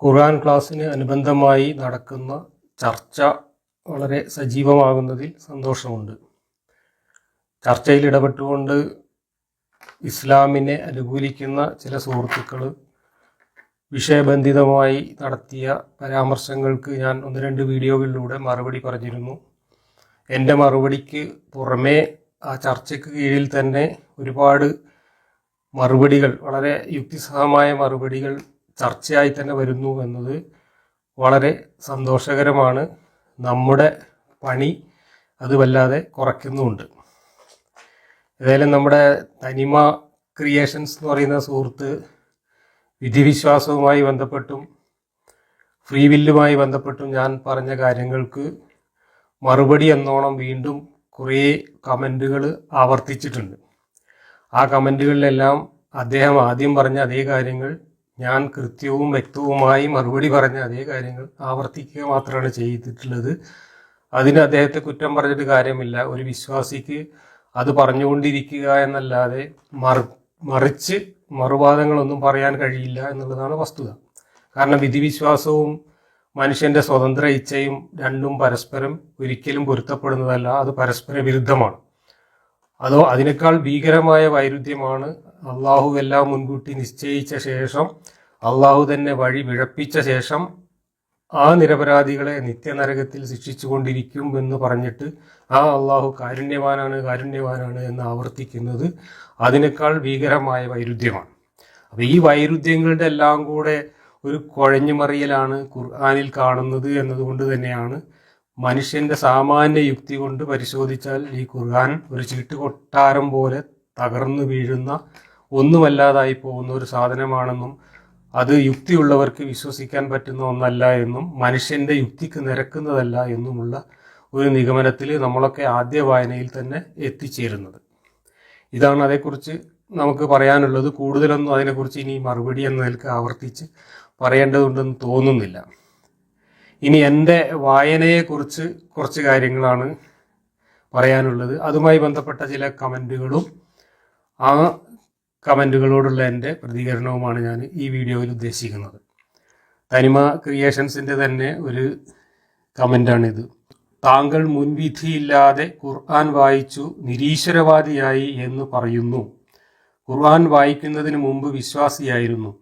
ഖുർആൻ ക്ലാസ്സിന് അനുബന്ധമായി നടക്കുന്ന ചർച്ച വളരെ സജീവമാകുന്നതിൽ സന്തോഷമുണ്ട്. ചർച്ചയിൽ ഇടപെട്ടുകൊണ്ട് ഇസ്ലാമിനെ അനുകൂലിക്കുന്ന ചില സുഹൃത്തുക്കൾ വിഷയബന്ധിതമായി നടത്തിയ പരാമർശങ്ങൾക്ക് ഞാൻ 1-2 വീഡിയോകളിലൂടെ മറുപടി പറഞ്ഞിരുന്നു. എൻ്റെ മറുപടിക്ക് പുറമേ ആ ചർച്ചയ്ക്ക് കീഴിൽ തന്നെ ഒരുപാട് മറുപടികൾ, വളരെ യുക്തിസഹമായ മറുപടികൾ ചർച്ചയായി തന്നെ വരുന്നു എന്നത് വളരെ സന്തോഷകരമാണ്. നമ്മുടെ പണി അത് വല്ലാതെ കുറയ്ക്കുന്നുമുണ്ട്. ഏതായാലും നമ്മുടെ തനിമ ക്രിയേഷൻസ് എന്ന് പറയുന്ന സുഹൃത്ത് വിധിവിശ്വാസവുമായി ബന്ധപ്പെട്ടും ഫ്രീ വില്ലുമായി ബന്ധപ്പെട്ടും ഞാൻ പറഞ്ഞ കാര്യങ്ങൾക്ക് മറുപടി എന്നോണം വീണ്ടും കുറേ കമൻറ്റുകൾ ആവർത്തിച്ചിട്ടുണ്ട്. ആ കമൻറ്റുകളിലെല്ലാം അദ്ദേഹം ആദ്യം പറഞ്ഞ അതേ കാര്യങ്ങൾ ഞാൻ കൃത്യവും വ്യക്തവുമായി മറുപടി പറഞ്ഞ അതേ കാര്യങ്ങൾ ആവർത്തിക്കുക മാത്രമാണ് ചെയ്തിട്ടുള്ളത്. അതിന് അദ്ദേഹത്തെ കുറ്റം പറഞ്ഞിട്ട് കാര്യമില്ല. ഒരു വിശ്വാസിക്ക് അത് പറഞ്ഞുകൊണ്ടിരിക്കുക എന്നല്ലാതെ മറിച്ച് മറുവാദങ്ങളൊന്നും പറയാൻ കഴിയില്ല എന്നുള്ളതാണ് വസ്തുത. കാരണം വിധിവിശ്വാസവും മനുഷ്യൻ്റെ സ്വതന്ത്ര ഇച്ഛയും രണ്ടും പരസ്പരം ഒരിക്കലും പൊരുത്തപ്പെടുന്നതല്ല. അത് പരസ്പര വിരുദ്ധമാണ്. അതോ അതിനേക്കാൾ ഭീകരമായ വൈരുദ്ധ്യമാണ് അള്ളാഹു എല്ലാം മുൻകൂട്ടി നിശ്ചയിച്ച ശേഷം, അള്ളാഹു തന്നെ വഴി പിഴപ്പിച്ച ശേഷം ആ നിരപരാധികളെ നിത്യനരകത്തിൽ ശിക്ഷിച്ചു കൊണ്ടിരിക്കും എന്ന് പറഞ്ഞിട്ട് ആ അള്ളാഹു കാരുണ്യവാനാണ് എന്ന് ആവർത്തിക്കുന്നത്. അതിനേക്കാൾ ഭീകരമായ വൈരുദ്ധ്യമാണ്. അപ്പോൾ ഈ വൈരുദ്ധ്യങ്ങളുടെ എല്ലാം കൂടെ ഒരു കുഴഞ്ഞുമറിയലാണ് ഖുർആനിൽ കാണുന്നത് എന്നതുകൊണ്ട് തന്നെയാണ് മനുഷ്യന്റെ സാമാന്യ യുക്തി കൊണ്ട് പരിശോധിച്ചാൽ ഈ ഖുർആൻ ഒരു ചീട്ടുകൊട്ടാരം പോലെ തകർന്നു വീഴുന്ന, ഒന്നുമല്ലാതായി പോകുന്ന ഒരു സാധനമാണെന്നും അത് യുക്തിയുള്ളവർക്ക് വിശ്വസിക്കാൻ പറ്റുന്ന ഒന്നല്ല എന്നും മനുഷ്യന്റെ യുക്തിക്ക് നിരക്കുന്നതല്ല എന്നുമുള്ള ഒരു നിഗമനത്തിൽ നമ്മളൊക്കെ ആദ്യ വായനയിൽ തന്നെ എത്തിച്ചേരുന്നത്. ഇതാണ് അതേക്കുറിച്ച് നമുക്ക് പറയാനുള്ളത്. കൂടുതലൊന്നും അതിനെക്കുറിച്ച് ഇനി മറുപടി എന്ന നിലക്ക് ആവർത്തിച്ച് പറയേണ്ടതുണ്ടെന്ന് തോന്നുന്നില്ല. ഇനി എൻ്റെ വായനയെക്കുറിച്ച് കുറച്ച് കാര്യങ്ങളാണ് പറയാനുള്ളത്. അതുമായി ബന്ധപ്പെട്ട ചില കമൻറ്റുകളും ആ കമൻറ്റുകളോടുള്ള എൻ്റെ പ്രതികരണവുമാണ് ഞാൻ ഈ വീഡിയോയിൽ ഉദ്ദേശിക്കുന്നത്. തനിമ ക്രിയേഷൻസിൻ്റെ തന്നെ ഒരു കമൻ്റാണിത്. താങ്കൾ മുൻവിധിയില്ലാതെ ഖുർആൻ വായിച്ചു നിരീശ്വരവാദിയായി എന്ന് പറയുന്നു. ഖുർആൻ വായിക്കുന്നതിന് മുമ്പ് വിശ്വാസിയായിരുന്നു.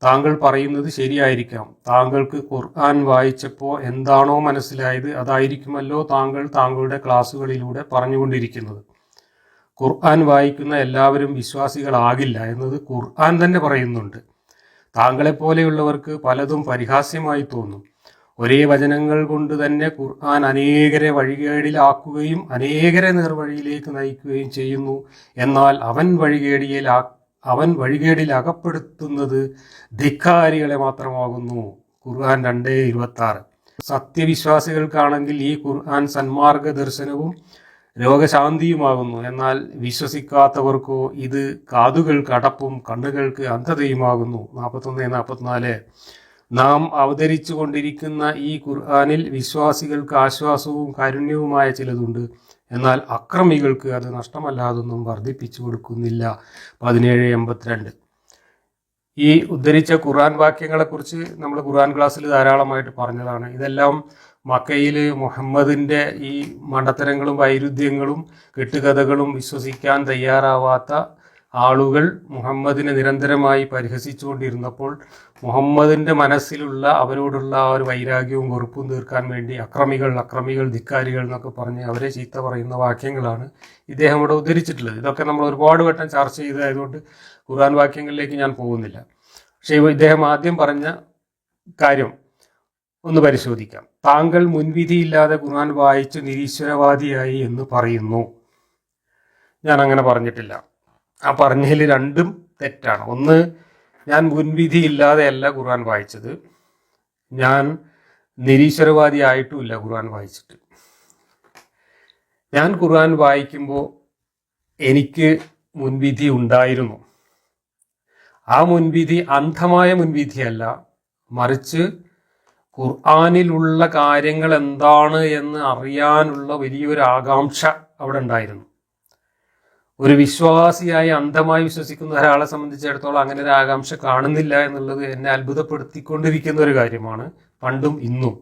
താങ്കൾ പറയുന്നത് ശരിയായിരിക്കാം. താങ്കൾക്ക് ഖുർആൻ വായിച്ചപ്പോൾ എന്താണോ മനസ്സിലായത് അതായിരിക്കുമല്ലോ താങ്കൾ താങ്കളുടെ ക്ലാസ്സുകളിലൂടെ പറഞ്ഞുകൊണ്ടിരിക്കുന്നത്. ഖുർആൻ വായിക്കുന്ന എല്ലാവരും വിശ്വാസികളാകില്ല എന്നത് ഖുർആൻ തന്നെ പറയുന്നുണ്ട്. താങ്കളെപ്പോലെയുള്ളവർക്ക് പലതും പരിഹാസ്യമായി തോന്നും. ഒരേ വചനങ്ങൾ കൊണ്ട് തന്നെ ഖുർആൻ അനേകരെ വഴികേടിലാക്കുകയും അനേകരെ നേർവഴിയിലേക്ക് നയിക്കുകയും ചെയ്യുന്നു. എന്നാൽ അവൻ വഴികേടിൽ അകപ്പെടുത്തുന്നത് ധിക്കാരികളെ മാത്രമാകുന്നു. ഖുർആൻ 2:26. സത്യവിശ്വാസികൾക്കാണെങ്കിൽ ഈ ഖുർആൻ സന്മാർഗ ദർശനവും രോഗശാന്തിയുമാകുന്നു. എന്നാൽ വിശ്വസിക്കാത്തവർക്കോ ഇത് കാതുകൾക്ക് അടപ്പും കണ്ണുകൾക്ക് അന്ധതയുമാകുന്നു. 41-44. നാം അവതരിച്ചു കൊണ്ടിരിക്കുന്ന ഈ ഖുർആനിൽ വിശ്വാസികൾക്ക് ആശ്വാസവും കാരുണ്യവുമായ ചിലതുണ്ട്. എന്നാൽ അക്രമികൾക്ക് അത് നഷ്ടമല്ലാതൊന്നും വർദ്ധിപ്പിച്ചു കൊടുക്കുന്നില്ല. 17:82. ഈ ഉദ്ധരിച്ച ഖുർആൻ വാക്യങ്ങളെക്കുറിച്ച് നമ്മൾ ഖുർആൻ ക്ലാസ്സിൽ ധാരാളമായിട്ട് പറഞ്ഞതാണ്. ഇതെല്ലാം മക്കയിൽ മുഹമ്മദിൻ്റെ ഈ മണ്ടത്തരങ്ങളും വൈരുദ്ധ്യങ്ങളും കെട്ടുകഥകളും വിശ്വസിക്കാൻ തയ്യാറാവാത്ത ആളുകൾ മുഹമ്മദിനെ നിരന്തരമായി പരിഹസിച്ചുകൊണ്ടിരുന്നപ്പോൾ മുഹമ്മദിൻ്റെ മനസ്സിലുള്ള അവരോടുള്ള ആ ഒരു വൈരാഗ്യവും വെറുപ്പും തീർക്കാൻ വേണ്ടി അക്രമികൾ ധിക്കാരികൾ എന്നൊക്കെ പറഞ്ഞ് അവരെ ചീത്ത പറയുന്ന വാക്യങ്ങളാണ് ഇദ്ദേഹം ഇവിടെ ഉദ്ധരിച്ചിട്ടുള്ളത്. ഇതൊക്കെ നമ്മൾ ഒരുപാട് വട്ടം ചർച്ച ചെയ്തതായതുകൊണ്ട് ഖുർആൻ വാക്യങ്ങളിലേക്ക് ഞാൻ പോകുന്നില്ല. പക്ഷേ ഇദ്ദേഹം ആദ്യം പറഞ്ഞ കാര്യം ഒന്ന് പരിശോധിക്കാം. താങ്കൾ മുൻവിധിയില്ലാതെ ഖുർആൻ വായിച്ച് നിരീശ്വരവാദിയായി എന്ന് പറയുന്നു. ഞാൻ അങ്ങനെ പറഞ്ഞിട്ടില്ല. ആ പറഞ്ഞതിൽ രണ്ടും തെറ്റാണ്. ഒന്ന്, ഞാൻ മുൻവിധി ഇല്ലാതെയല്ല ഖുർആൻ വായിച്ചത്. ഞാൻ നിരീശ്വരവാദി ആയിട്ടുമില്ല ഖുർആൻ വായിച്ചിട്ട്. ഞാൻ ഖുർആൻ വായിക്കുമ്പോൾ എനിക്ക് മുൻവിധി ഉണ്ടായിരുന്നു. ആ മുൻവിധി അന്ധമായ മുൻവിധിയല്ല, മറിച്ച് ഖുർആനിലുള്ള കാര്യങ്ങൾ എന്താണ് എന്ന് അറിയാനുള്ള വലിയൊരു ആകാംക്ഷ അവിടെ ഉണ്ടായിരുന്നു. ഒരു വിശ്വാസിയായി അന്ധമായി വിശ്വസിക്കുന്ന ഒരാളെ സംബന്ധിച്ചിടത്തോളം അങ്ങനെ ഒരു ആകാംക്ഷ കാണുന്നില്ല എന്നുള്ളത് എന്നെ അത്ഭുതപ്പെടുത്തിക്കൊണ്ടിരിക്കുന്ന ഒരു കാര്യമാണ്, പണ്ടും ഇന്നും.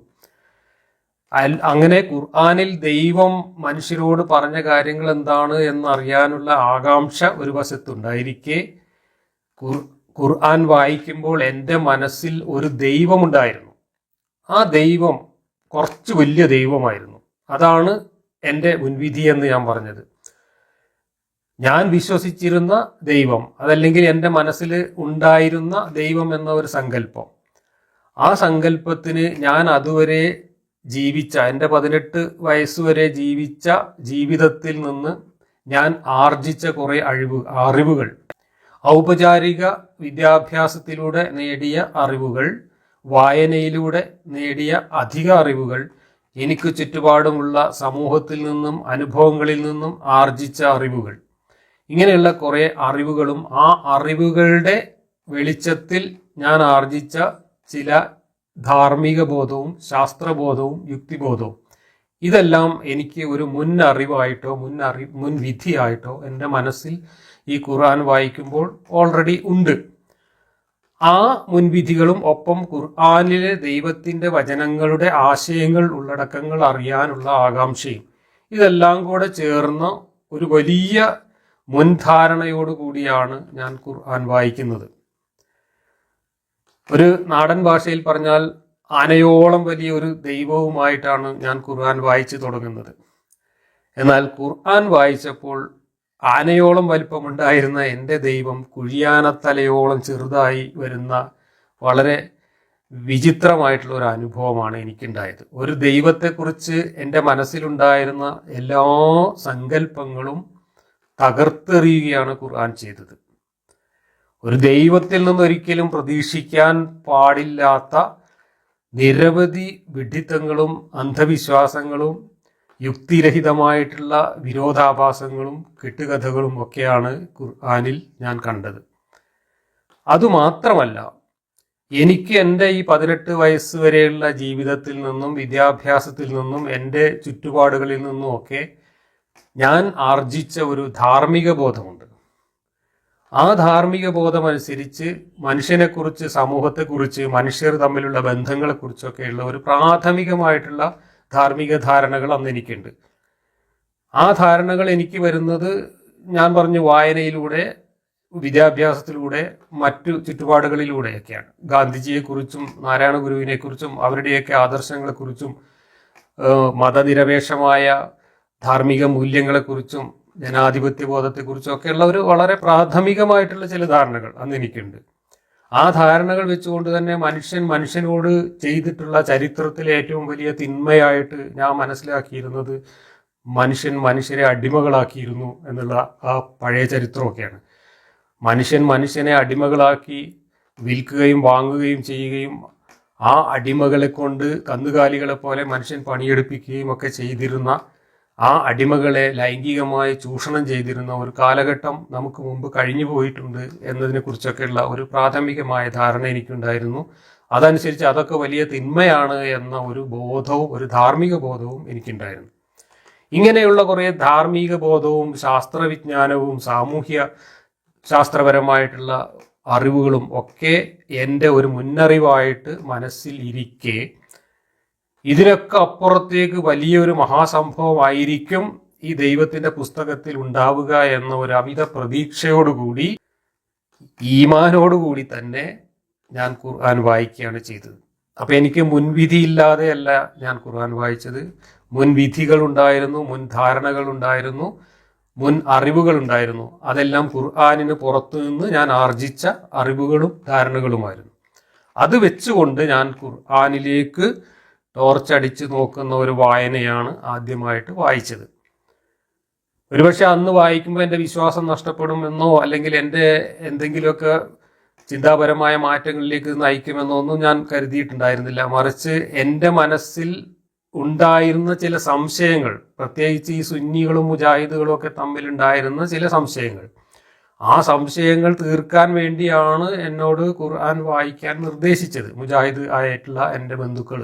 അങ്ങനെ ഖുർആനിൽ ദൈവം മനുഷ്യരോട് പറഞ്ഞ കാര്യങ്ങൾ എന്താണ് എന്നറിയാനുള്ള ആകാംക്ഷ ഒരു വശത്തുണ്ടായിരിക്കെ ഖുർആൻ വായിക്കുമ്പോൾ എൻ്റെ മനസ്സിൽ ഒരു ദൈവമുണ്ടായിരുന്നു. ആ ദൈവം കുറച്ച് വലിയ ദൈവമായിരുന്നു. അതാണ് എൻ്റെ മുൻവിധി എന്ന് ഞാൻ പറഞ്ഞത്. ഞാൻ വിശ്വസിച്ചിരുന്ന ദൈവം, അതല്ലെങ്കിൽ എൻ്റെ മനസ്സിൽ ഉണ്ടായിരുന്ന ദൈവം എന്ന ഒരു സങ്കല്പം, ആ സങ്കല്പത്തിന് ഞാൻ അതുവരെ ജീവിച്ച, എൻ്റെ 18 വയസ്സുവരെ ജീവിച്ച ജീവിതത്തിൽ നിന്ന് ഞാൻ ആർജിച്ച കുറേ അറിവുകൾ, ഔപചാരിക വിദ്യാഭ്യാസത്തിലൂടെ നേടിയ അറിവുകൾ, വായനയിലൂടെ നേടിയ അധിക അറിവുകൾ, എനിക്ക് ചുറ്റുപാടുമുള്ള സമൂഹത്തിൽ നിന്നും അനുഭവങ്ങളിൽ നിന്നും ആർജിച്ച അറിവുകൾ, ഇങ്ങനെയുള്ള കുറേ അറിവുകളും ആ അറിവുകളുടെ വെളിച്ചത്തിൽ ഞാൻ ആർജിച്ച ചില ധാർമ്മിക ബോധവും ശാസ്ത്രബോധവും യുക്തിബോധവും, ഇതെല്ലാം എനിക്ക് ഒരു മുൻ അറിവായിട്ടോ മുൻവിധിയായിട്ടോ എൻ്റെ മനസ്സിൽ ഈ ഖുർആൻ വായിക്കുമ്പോൾ ഓൾറെഡി ഉണ്ട്. ആ മുൻവിധികളും ഒപ്പം ഖുർആനിലെ ദൈവത്തിൻ്റെ വചനങ്ങളുടെ ആശയങ്ങൾ, ഉള്ളടക്കങ്ങൾ അറിയാനുള്ള ആകാംക്ഷയും, ഇതെല്ലാം കൂടെ ചേർന്ന ഒരു വലിയ മുൻധാരണയോടുകൂടിയാണ് ഞാൻ ഖുർആൻ വായിക്കുന്നത്. ഒരു നാടൻ ഭാഷയിൽ പറഞ്ഞാൽ ആനയോളം വലിയ ഒരു ദൈവവുമായിട്ടാണ് ഞാൻ ഖുർആൻ വായിച്ചു തുടങ്ങുന്നത്. എന്നാൽ ഖുർആൻ വായിച്ചപ്പോൾ ആനയോളം വലിപ്പമുണ്ടായിരുന്ന എൻ്റെ ദൈവം കുഴിയാനത്തലയോളം ചെറുതായി വരുന്ന വളരെ വിചിത്രമായിട്ടുള്ള ഒരു അനുഭവമാണ് എനിക്കുണ്ടായത്. ഒരു ദൈവത്തെക്കുറിച്ച് എൻ്റെ മനസ്സിലുണ്ടായിരുന്ന എല്ലാ സങ്കല്പങ്ങളും തകർത്തെറിയുകയാണ് ഖുർആൻ ചെയ്തത്. ഒരു ദൈവത്തിൽ നിന്നൊരിക്കലും പ്രതീക്ഷിക്കാൻ പാടില്ലാത്ത നിരവധി വിഡ്ഢിത്തങ്ങളും അന്ധവിശ്വാസങ്ങളും യുക്തിരഹിതമായിട്ടുള്ള വിരോധാഭാസങ്ങളും കെട്ടുകഥകളും ഒക്കെയാണ് ഖുർആനിൽ ഞാൻ കണ്ടത്. അതുമാത്രമല്ല, എനിക്ക് എൻ്റെ ഈ 18 വയസ്സ് വരെയുള്ള ജീവിതത്തിൽ നിന്നും വിദ്യാഭ്യാസത്തിൽ നിന്നും എൻ്റെ ചുറ്റുപാടുകളിൽ നിന്നും ഒക്കെ ഞാൻ ആർജിച്ച ഒരു ധാർമ്മിക ബോധമുണ്ട്. ആ ധാർമ്മിക ബോധമനുസരിച്ച് മനുഷ്യനെക്കുറിച്ച്, സമൂഹത്തെക്കുറിച്ച്, മനുഷ്യർ തമ്മിലുള്ള ബന്ധങ്ങളെക്കുറിച്ചൊക്കെയുള്ള ഒരു പ്രാഥമികമായിട്ടുള്ള ധാർമ്മിക ധാരണകൾ അന്ന് എനിക്കുണ്ട്. ആ ധാരണകൾ എനിക്ക് വരുന്നത് ഞാൻ പറഞ്ഞു വായനയിലൂടെ, വിദ്യാഭ്യാസത്തിലൂടെ, മറ്റു ചുറ്റുപാടുകളിലൂടെയൊക്കെയാണ്. ഗാന്ധിജിയെക്കുറിച്ചും നാരായണ ഗുരുവിനെക്കുറിച്ചും അവരുടെയൊക്കെ ആദർശങ്ങളെക്കുറിച്ചും മതനിരപേക്ഷമായ ധാർമ്മിക മൂല്യങ്ങളെക്കുറിച്ചും ജനാധിപത്യ ബോധത്തെക്കുറിച്ചും ഒക്കെയുള്ള ഒരു വളരെ പ്രാഥമികമായിട്ടുള്ള ചില ധാരണകൾ അന്ന് എനിക്കുണ്ട്. ആ ധാരണകൾ വെച്ചുകൊണ്ട് തന്നെ മനുഷ്യനോട് ചെയ്തിട്ടുള്ള ചരിത്രത്തിലെ ഏറ്റവും വലിയ തിന്മയായിട്ട് ഞാൻ മനസ്സിലാക്കിയിരുന്നത് മനുഷ്യരെ അടിമകളാക്കിയിരുന്നു എന്നുള്ള ആ പഴയ ചരിത്രമൊക്കെയാണ്. മനുഷ്യനെ അടിമകളാക്കി വിൽക്കുകയും വാങ്ങുകയും ചെയ്യുകയും ആ അടിമകളെ കൊണ്ട് കന്നുകാലികളെ പോലെ മനുഷ്യൻ പണിയെടുപ്പിക്കുകയും ഒക്കെ ചെയ്തിരുന്ന, ആ അടിമകളെ ലൈംഗികമായി ചൂഷണം ചെയ്തിരുന്ന ഒരു കാലഘട്ടം നമുക്ക് മുമ്പ് കഴിഞ്ഞു പോയിട്ടുണ്ട് എന്നതിനെ കുറിച്ചൊക്കെയുള്ള ഒരു പ്രാഥമികമായ ധാരണ എനിക്കുണ്ടായിരുന്നു. അതനുസരിച്ച് അതൊക്കെ വലിയ തിന്മയാണ് എന്ന ഒരു ബോധവും ഒരു ധാർമ്മിക ബോധവും എനിക്കുണ്ടായിരുന്നു. ഇങ്ങനെയുള്ള കുറേ ധാർമ്മിക ബോധവും ശാസ്ത്രവിജ്ഞാനവും സാമൂഹ്യ ശാസ്ത്രപരമായിട്ടുള്ള അറിവുകളും ഒക്കെ എൻ്റെ ഒരു മുന്നറിവായിട്ട് മനസ്സിൽ ഇരിക്കെ, ഇതിനൊക്കെ അപ്പുറത്തേക്ക് വലിയൊരു മഹാസംഭവമായിരിക്കും ഈ ദൈവത്തിന്റെ പുസ്തകത്തിൽ ഉണ്ടാവുക എന്ന ഒരു അമിത പ്രതീക്ഷയോടുകൂടി, ഈമാനോടുകൂടി തന്നെ ഞാൻ ഖുർആൻ വായിക്കുകയാണ് ചെയ്തത്. അപ്പൊ എനിക്ക് മുൻവിധിയില്ലാതെയല്ല ഞാൻ ഖുർആൻ വായിച്ചത്. മുൻവിധികൾ ഉണ്ടായിരുന്നു, മുൻ ധാരണകൾ ഉണ്ടായിരുന്നു, മുൻ അറിവുകൾ ഉണ്ടായിരുന്നു. അതെല്ലാം ഖുർആനിന് പുറത്തു നിന്ന് ഞാൻ ആർജിച്ച അറിവുകളും ധാരണകളുമായിരുന്നു. അത് വെച്ചുകൊണ്ട് ഞാൻ ഖുർആനിലേക്ക് ടോർച്ചടിച്ച് നോക്കുന്ന ഒരു വായനയാണ് ആദ്യമായിട്ട് വായിച്ചത്. ഒരുപക്ഷെ അന്ന് വായിക്കുമ്പോൾ എൻ്റെ വിശ്വാസം നഷ്ടപ്പെടുമെന്നോ അല്ലെങ്കിൽ എൻ്റെ എന്തെങ്കിലുമൊക്കെ ചിന്താപരമായ മാറ്റങ്ങളിലേക്ക് നയിക്കുമെന്നോ ഒന്നും ഞാൻ കരുതിയിട്ടുണ്ടായിരുന്നില്ല. മറിച്ച് എൻ്റെ മനസ്സിൽ ഉണ്ടായിരുന്ന ചില സംശയങ്ങൾ, പ്രത്യേകിച്ച് ഈ സുന്നികളും മുജാഹിദുകളും ഒക്കെ തമ്മിലുണ്ടായിരുന്ന ചില സംശയങ്ങൾ, ആ സംശയങ്ങൾ തീർക്കാൻ വേണ്ടിയാണ് എന്നോട് ഖുർആൻ വായിക്കാൻ നിർദ്ദേശിച്ചത് മുജാഹിദ് ആയിട്ടുള്ള എൻ്റെ ബന്ധുക്കൾ.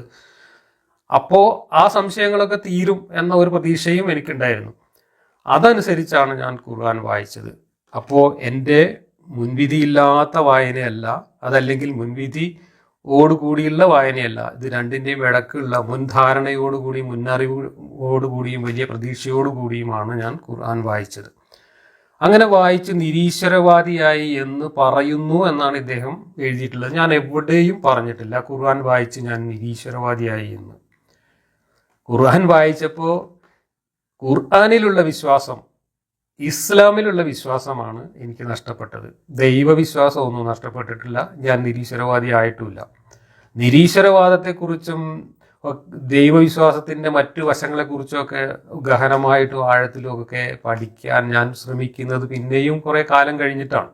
അപ്പോൾ ആ സംശയങ്ങളൊക്കെ തീരും എന്ന ഒരു പ്രതീക്ഷയും എനിക്കുണ്ടായിരുന്നു. അതനുസരിച്ചാണ് ഞാൻ ഖുർആൻ വായിച്ചത്. അപ്പോൾ എൻ്റെ മുൻവിധിയില്ലാത്ത വായനയല്ല, അതല്ലെങ്കിൽ മുൻവിധിയോടുകൂടിയുള്ള വായനയല്ല, ഇത് രണ്ടിൻ്റെയും ഇടക്കുള്ള മുൻധാരണയോടുകൂടിയും മുന്നറിവോടുകൂടിയും വലിയ പ്രതീക്ഷയോടുകൂടിയുമാണ് ഞാൻ ഖുർആൻ വായിച്ചത്. അങ്ങനെ വായിച്ച് നിരീശ്വരവാദിയായി എന്ന് പറയുന്നു എന്നാണ് ഇദ്ദേഹം എഴുതിയിട്ടുള്ളത്. ഞാൻ എവിടെയും പറഞ്ഞിട്ടില്ല ഖുർആൻ വായിച്ച് ഞാൻ നിരീശ്വരവാദിയായി എന്ന്. ഖുർആൻ വായിച്ചപ്പോൾ ഖുർആനിലുള്ള വിശ്വാസം, ഇസ്ലാമിലുള്ള വിശ്വാസമാണ് എനിക്ക് നഷ്ടപ്പെട്ടത്. ദൈവവിശ്വാസം ഒന്നും നഷ്ടപ്പെട്ടിട്ടില്ല. ഞാൻ നിരീശ്വരവാദി ആയിട്ടുമില്ല. നിരീശ്വരവാദത്തെക്കുറിച്ചും ദൈവവിശ്വാസത്തിൻ്റെ മറ്റു വശങ്ങളെക്കുറിച്ചൊക്കെ ഗഹനമായിട്ടും ആഴത്തിലും ഒക്കെ പഠിക്കാൻ ഞാൻ ശ്രമിക്കുന്നത് പിന്നെയും കുറേ കാലം കഴിഞ്ഞിട്ടാണ്.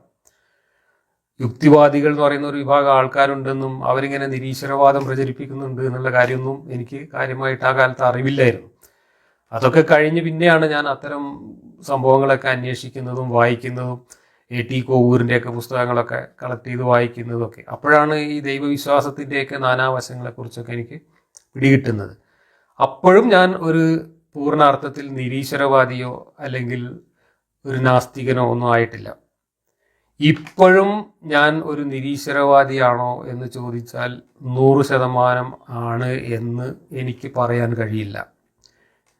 യുക്തിവാദികൾ എന്ന് പറയുന്ന ഒരു വിഭാഗം ആൾക്കാരുണ്ടെന്നും അവരിങ്ങനെ നിരീശ്വരവാദം പ്രചരിപ്പിക്കുന്നുണ്ട് എന്നുള്ള കാര്യമൊന്നും എനിക്ക് കാര്യമായിട്ട് ആ കാലത്ത് അറിവില്ലായിരുന്നു. അതൊക്കെ കഴിഞ്ഞ് പിന്നെയാണ് ഞാൻ അത്തരം സംഭവങ്ങളൊക്കെ അന്വേഷിക്കുന്നതും വായിക്കുന്നതും A.T. കോവൂരിൻ്റെയൊക്കെ പുസ്തകങ്ങളൊക്കെ കളക്ട് ചെയ്ത് വായിക്കുന്നതൊക്കെ. അപ്പോഴാണ് ഈ ദൈവവിശ്വാസത്തിൻ്റെയൊക്കെ നാനാവശങ്ങളെക്കുറിച്ചൊക്കെ എനിക്ക് പിടികിട്ടുന്നത്. അപ്പോഴും ഞാൻ ഒരു പൂർണ്ണാർത്ഥത്തിൽ നിരീശ്വരവാദിയോ അല്ലെങ്കിൽ ഒരു നാസ്തികനോ ഒന്നും ആയിട്ടില്ല. ഇപ്പോഴും ഞാൻ ഒരു നിരീശ്വരവാദിയാണോ എന്ന് ചോദിച്ചാൽ 100% ആണ് എന്ന് എനിക്ക് പറയാൻ കഴിയില്ല.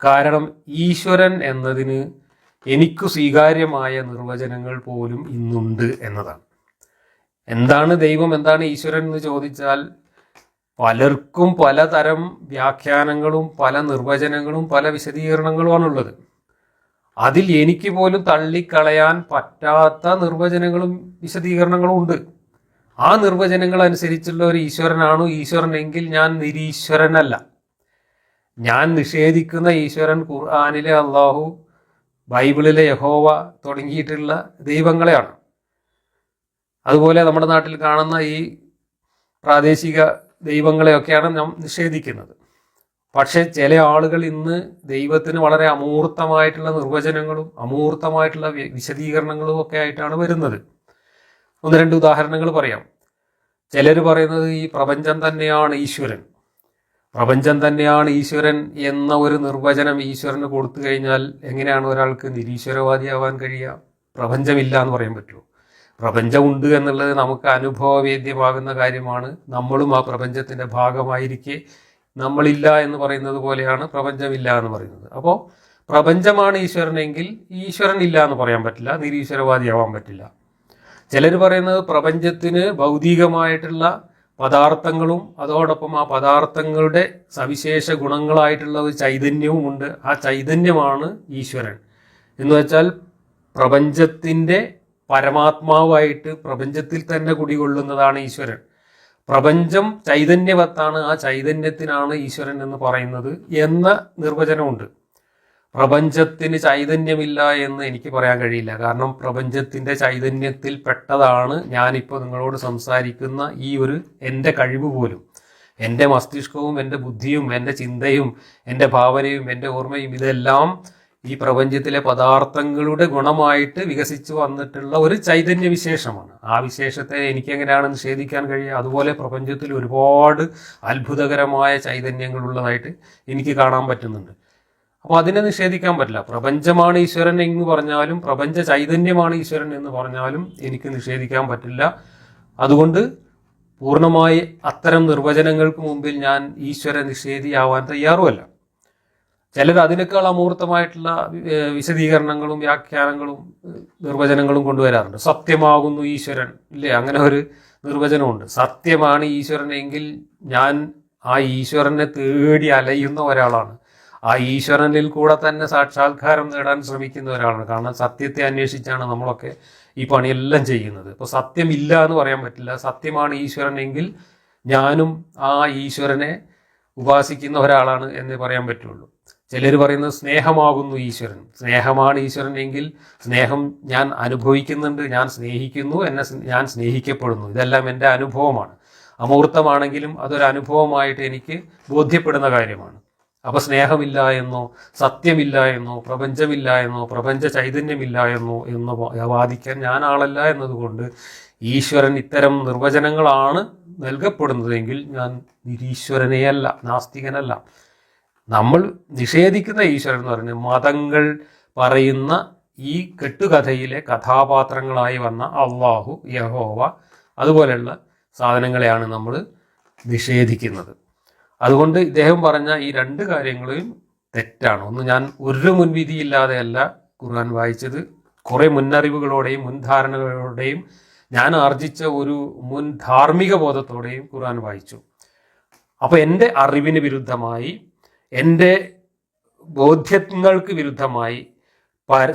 കാരണം ഈശ്വരൻ എന്നതിന് എനിക്ക് സ്വീകാര്യമായ നിർവചനങ്ങൾ പോലും ഇന്നുണ്ട് എന്നതാണ്. എന്താണ് ദൈവം, എന്താണ് ഈശ്വരൻ എന്ന് ചോദിച്ചാൽ പലർക്കും പലതരം വ്യാഖ്യാനങ്ങളും പല നിർവചനങ്ങളും പല വിശദീകരണങ്ങളുമാണുള്ളത്. അതിൽ എനിക്ക് പോലും തള്ളിക്കളയാൻ പറ്റാത്ത നിർവചനങ്ങളും വിശദീകരണങ്ങളും ഉണ്ട്. ആ നിർവചനങ്ങൾ അനുസരിച്ചുള്ള ഒരു ഈശ്വരനാണോ ഈശ്വരനെങ്കിൽ ഞാൻ നിരീശ്വരനല്ല. ഞാൻ നിഷേധിക്കുന്ന ഈശ്വരൻ ഖുർആനിലെ അള്ളാഹു, ബൈബിളിലെ യഹോവ തുടങ്ങിയിട്ടുള്ള ദൈവങ്ങളെയാണ്. അതുപോലെ നമ്മുടെ നാട്ടിൽ കാണുന്ന ഈ പ്രാദേശിക ദൈവങ്ങളെയൊക്കെയാണ് നാം നിഷേധിക്കുന്നത്. പക്ഷെ ചില ആളുകൾ ഇന്ന് ദൈവത്തിന് വളരെ അമൂർത്തമായിട്ടുള്ള നിർവചനങ്ങളും അമൂർത്തമായിട്ടുള്ള വിശദീകരണങ്ങളും ഒക്കെ ആയിട്ടാണ് വരുന്നത്. 1-2 ഉദാഹരണങ്ങൾ പറയാം. ചിലർ പറയുന്നത് ഈ പ്രപഞ്ചം തന്നെയാണ് ഈശ്വരൻ. പ്രപഞ്ചം തന്നെയാണ് ഈശ്വരൻ എന്ന ഒരു നിർവചനം ഈശ്വരന് കൊടുത്തു കഴിഞ്ഞാൽ എങ്ങനെയാണ് ഒരാൾക്ക് നിരീശ്വരവാദിയാവാൻ കഴിയുക? പ്രപഞ്ചമില്ല എന്ന് പറയാൻ പറ്റുമോ? പ്രപഞ്ചമുണ്ട് എന്നുള്ളത് നമുക്ക് അനുഭവവേദ്യമാകുന്ന കാര്യമാണ്. നമ്മളും ആ പ്രപഞ്ചത്തിൻ്റെ ഭാഗമായിരിക്കെ നമ്മളില്ല എന്ന് പറയുന്നത് പോലെയാണ് പ്രപഞ്ചമില്ല എന്ന് പറയുന്നത്. അപ്പോൾ പ്രപഞ്ചമാണ് ഈശ്വരനെങ്കിൽ ഈശ്വരൻ ഇല്ല എന്ന് പറയാൻ പറ്റില്ല, നിരീശ്വരവാദിയാവാൻ പറ്റില്ല. ചിലർ പറയുന്നത് പ്രപഞ്ചത്തിന് ഭൗതികമായിട്ടുള്ള പദാർത്ഥങ്ങളും അതോടൊപ്പം ആ പദാർത്ഥങ്ങളുടെ സവിശേഷ ഗുണങ്ങളായിട്ടുള്ള ഒരു ചൈതന്യവുമുണ്ട്. ആ ചൈതന്യമാണ് ഈശ്വരൻ എന്ന് വെച്ചാൽ പ്രപഞ്ചത്തിൻ്റെ പരമാത്മാവായിട്ട് പ്രപഞ്ചത്തിൽ തന്നെ കുടികൊള്ളുന്നതാണ് ഈശ്വരൻ. പ്രപഞ്ചം ചൈതന്യവത്താണ്, ആ ചൈതന്യത്തിനാണ് ഈശ്വരൻ എന്ന് പറയുന്നത് എന്ന നിർവചനമുണ്ട്. പ്രപഞ്ചത്തിന് ചൈതന്യമില്ല എന്ന് എനിക്ക് പറയാൻ കഴിയില്ല. കാരണം പ്രപഞ്ചത്തിൻ്റെ ചൈതന്യത്തിൽ പെട്ടതാണ് ഞാനിപ്പോൾ നിങ്ങളോട് സംസാരിക്കുന്ന ഈ ഒരു എൻ്റെ കഴിവ് പോലും. എൻ്റെ മസ്തിഷ്കവും എൻ്റെ ബുദ്ധിയും എൻ്റെ ചിന്തയും എൻ്റെ ഭാവനയും എൻ്റെ ഓർമ്മയും ഇതെല്ലാം ഈ പ്രപഞ്ചത്തിലെ പദാർത്ഥങ്ങളുടെ ഗുണമായിട്ട് വികസിച്ചു വന്നിട്ടുള്ള ഒരു ചൈതന്യ വിശേഷമാണ്. ആ വിശേഷത്തെ എനിക്കെങ്ങനെയാണ് നിഷേധിക്കാൻ കഴിയുക? അതുപോലെ പ്രപഞ്ചത്തിൽ ഒരുപാട് അത്ഭുതകരമായ ചൈതന്യങ്ങളുള്ളതായിട്ട് എനിക്ക് കാണാൻ പറ്റുന്നുണ്ട്. അപ്പോൾ അതിനെ നിഷേധിക്കാൻ പറ്റില്ല. പ്രപഞ്ചമാണ് ഈശ്വരൻ എന്ന് പറഞ്ഞാലും പ്രപഞ്ച ചൈതന്യമാണ് ഈശ്വരൻ എന്ന് പറഞ്ഞാലും എനിക്ക് നിഷേധിക്കാൻ പറ്റില്ല. അതുകൊണ്ട് പൂർണ്ണമായി അത്തരം നിർവചനങ്ങൾക്ക് മുമ്പിൽ ഞാൻ ഈശ്വര നിഷേധിയാവാൻ തയ്യാറുമല്ല. ചിലർ അതിനേക്കാൾ അമൂർത്തമായിട്ടുള്ള വിശദീകരണങ്ങളും വ്യാഖ്യാനങ്ങളും നിർവചനങ്ങളും കൊണ്ടുവരാറുണ്ട്. സത്യമാകുന്നു ഈശ്വരൻ, ഇല്ലേ? അങ്ങനെ ഒരു നിർവചനമുണ്ട്. സത്യമാണ് ഈശ്വരൻ എങ്കിൽ ഞാൻ ആ ഈശ്വരനെ തേടി അലയുന്ന ഒരാളാണ്. ആ ഈശ്വരനിൽ കൂടെ തന്നെ സാക്ഷാത്കാരം നേടാൻ ശ്രമിക്കുന്ന ഒരാളാണ്. കാരണം സത്യത്തെ അന്വേഷിച്ചാണ് നമ്മളൊക്കെ ഈ പണിയെല്ലാം ചെയ്യുന്നത്. അപ്പോൾ സത്യമില്ല എന്ന് പറയാൻ പറ്റില്ല. സത്യമാണ് ഈശ്വരൻ എങ്കിൽ ഞാനും ആ ഈശ്വരനെ ഉപാസിക്കുന്ന ഒരാളാണ് എന്നേ പറയാൻ പറ്റുള്ളൂ. ചിലർ പറയുന്നത് സ്നേഹമാകുന്നു ഈശ്വരൻ. സ്നേഹമാണ് ഈശ്വരൻ എങ്കിൽ സ്നേഹം ഞാൻ അനുഭവിക്കുന്നുണ്ട്, ഞാൻ സ്നേഹിക്കുന്നു, ഞാൻ സ്നേഹിക്കപ്പെടുന്നു. ഇതെല്ലാം എൻ്റെ അനുഭവമാണ്. അമൂർത്തമാണെങ്കിലും അതൊരു അനുഭവമായിട്ട് എനിക്ക് ബോധ്യപ്പെടുന്ന കാര്യമാണ്. അപ്പോൾ സ്നേഹമില്ല എന്നോ സത്യമില്ല എന്നോ പ്രപഞ്ചമില്ല എന്നോ പ്രപഞ്ച ചൈതന്യമില്ല എന്നോ വാദിക്കാൻ ഞാൻ ആളല്ല എന്നതുകൊണ്ട് ഈശ്വരൻ ഇത്തരം നിർവചനങ്ങളാണ് നൽകപ്പെടുന്നതെങ്കിൽ ഞാൻ നിരീശ്വരനെയല്ല, നാസ്തികനല്ല. നമ്മൾ നിഷേധിക്കുന്ന ഈശ്വരൻ എന്ന് പറഞ്ഞാൽ മതങ്ങൾ പറയുന്ന ഈ കെട്ടുകഥയിലെ കഥാപാത്രങ്ങളായി വന്ന അള്ളാഹു, യഹോവ അതുപോലെയുള്ള സാധനങ്ങളെയാണ് നമ്മൾ നിഷേധിക്കുന്നത്. അതുകൊണ്ട് ഇദ്ദേഹം പറഞ്ഞ ഈ രണ്ട് കാര്യങ്ങളും തെറ്റാണ്. ഒന്ന്, ഞാൻ ഒരു മുൻവിധിയില്ലാതെയല്ല ഖുർആൻ വായിച്ചത്, കുറേ മുന്നറിവുകളോടെയും മുൻധാരണകളോടെയും ഞാൻ ആർജിച്ച ഒരു മുൻ ധാർമ്മിക ബോധത്തോടെയും ഖുർആൻ വായിച്ചു. അപ്പോൾ എൻ്റെ അറിവിന് വിരുദ്ധമായി, എൻ്റെ ബോധ്യങ്ങൾക്ക് വിരുദ്ധമായി,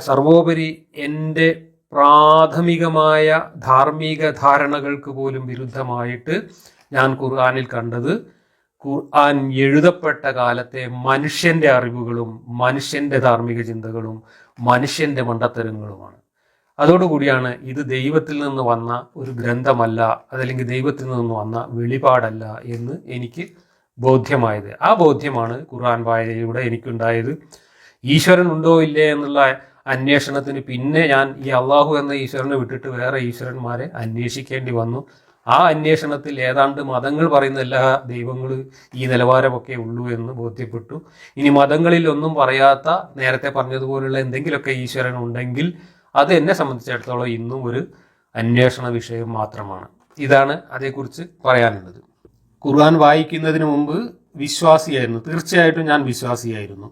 സർവോപരി എൻ്റെ പ്രാഥമികമായ ധാർമ്മിക ധാരണകൾക്ക് പോലും വിരുദ്ധമായിട്ട് ഞാൻ ഖുർആനിൽ കണ്ടത് ഖുർആൻ എഴുതപ്പെട്ട കാലത്തെ മനുഷ്യൻ്റെ അറിവുകളും മനുഷ്യൻ്റെ ധാർമ്മിക ചിന്തകളും മനുഷ്യൻ്റെ മണ്ടത്തരങ്ങളുമാണ്. അതോടുകൂടിയാണ് ഇത് ദൈവത്തിൽ നിന്ന് വന്ന ഒരു ഗ്രന്ഥമല്ല, അതല്ലെങ്കിൽ ദൈവത്തിൽ നിന്ന് വന്ന വെളിപാടല്ല എന്ന് എനിക്ക് ബോധ്യമായത്. ആ ബോധ്യമാണ് ഖുർആൻ വായനയിലൂടെ എനിക്കുണ്ടായത്. ഈശ്വരൻ ഉണ്ടോ ഇല്ലേ എന്നുള്ള അന്വേഷണത്തിന് പിന്നെ ഞാൻ ഈ അള്ളാഹു എന്ന ഈശ്വരനെ വിട്ടിട്ട് വേറെ ഈശ്വരന്മാരെ അന്വേഷിക്കേണ്ടി വന്നു. ആ അന്വേഷണത്തിൽ ഏതാണ്ട് മതങ്ങൾ പറയുന്ന എല്ലാ ദൈവങ്ങളും ഈ നിലവാരമൊക്കെ ഉള്ളൂ എന്ന് ബോധ്യപ്പെട്ടു. ഇനി മതങ്ങളിൽ ഒന്നും പറയാത്ത, നേരത്തെ പറഞ്ഞതുപോലുള്ള എന്തെങ്കിലുമൊക്കെ ഈശ്വരൻ ഉണ്ടെങ്കിൽ അത് എന്നെ സംബന്ധിച്ചിടത്തോളം ഇന്നും ഒരു അന്വേഷണ വിഷയം മാത്രമാണ്. ഇതാണ് അതേക്കുറിച്ച് പറയാനുള്ളത്. ഖുർആൻ വായിക്കുന്നതിന് മുമ്പ് വിശ്വാസിയായിരുന്നു, തീർച്ചയായിട്ടും ഞാൻ വിശ്വാസിയായിരുന്നു.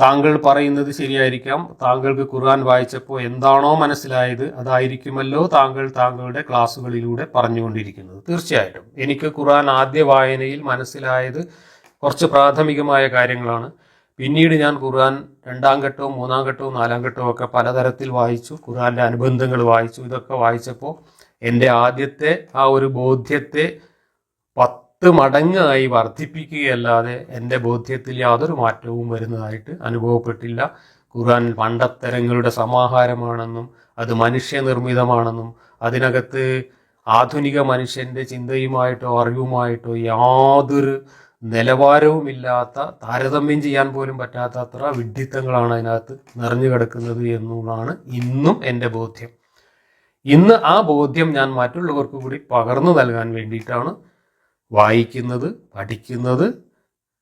താങ്കൾ പറയുന്നത് ശരിയായിരിക്കാം, താങ്കൾക്ക് ഖുർആൻ വായിച്ചപ്പോൾ എന്താണോ മനസ്സിലായത് അതായിരിക്കുമല്ലോ താങ്കൾ താങ്കളുടെ ക്ലാസ്സുകളിലൂടെ പറഞ്ഞുകൊണ്ടിരിക്കുന്നത്. തീർച്ചയായിട്ടും എനിക്ക് ഖുർആൻ ആദ്യ വായനയിൽ മനസ്സിലായത് കുറച്ച് പ്രാഥമികമായ കാര്യങ്ങളാണ്. പിന്നീട് ഞാൻ ഖുർആൻ രണ്ടാം ഘട്ടവും മൂന്നാം ഘട്ടവും നാലാം ഘട്ടവും ഒക്കെ പലതരത്തിൽ വായിച്ചു, ഖുർആന്റെ അനുബന്ധങ്ങൾ വായിച്ചു. ഇതൊക്കെ വായിച്ചപ്പോൾ എൻ്റെ ആദ്യത്തെ ആ ഒരു ബോധ്യത്തെ 10 മടങ്ങായി വർദ്ധിപ്പിക്കുകയല്ലാതെ എൻ്റെ ബോധ്യത്തിൽ യാതൊരു മാറ്റവും വരുന്നതായിട്ട് അനുഭവപ്പെട്ടില്ല. ഖുർആൻ പണ്ടത്തരങ്ങളുടെ സമാഹാരമാണെന്നും അത് മനുഷ്യനിർമ്മിതമാണെന്നും അതിനകത്ത് ആധുനിക മനുഷ്യൻ്റെ ചിന്തയുമായിട്ടോ അറിവുമായിട്ടോ യാതൊരു നിലവാരവുമില്ലാത്ത, താരതമ്യം ചെയ്യാൻ പോലും പറ്റാത്ത അത്ര വിഡ്ഢിത്തങ്ങളാണ് അതിനകത്ത് നിറഞ്ഞു കിടക്കുന്നത് എന്നുള്ളതാണ് ഇന്നും എൻ്റെ ബോധ്യം. ഇന്ന് ആ ബോധ്യം ഞാൻ മറ്റുള്ളവർക്ക് കൂടി പകർന്നു നൽകാൻ വേണ്ടിയിട്ടാണ് വായിക്കുന്നത്, പഠിക്കുന്നത്,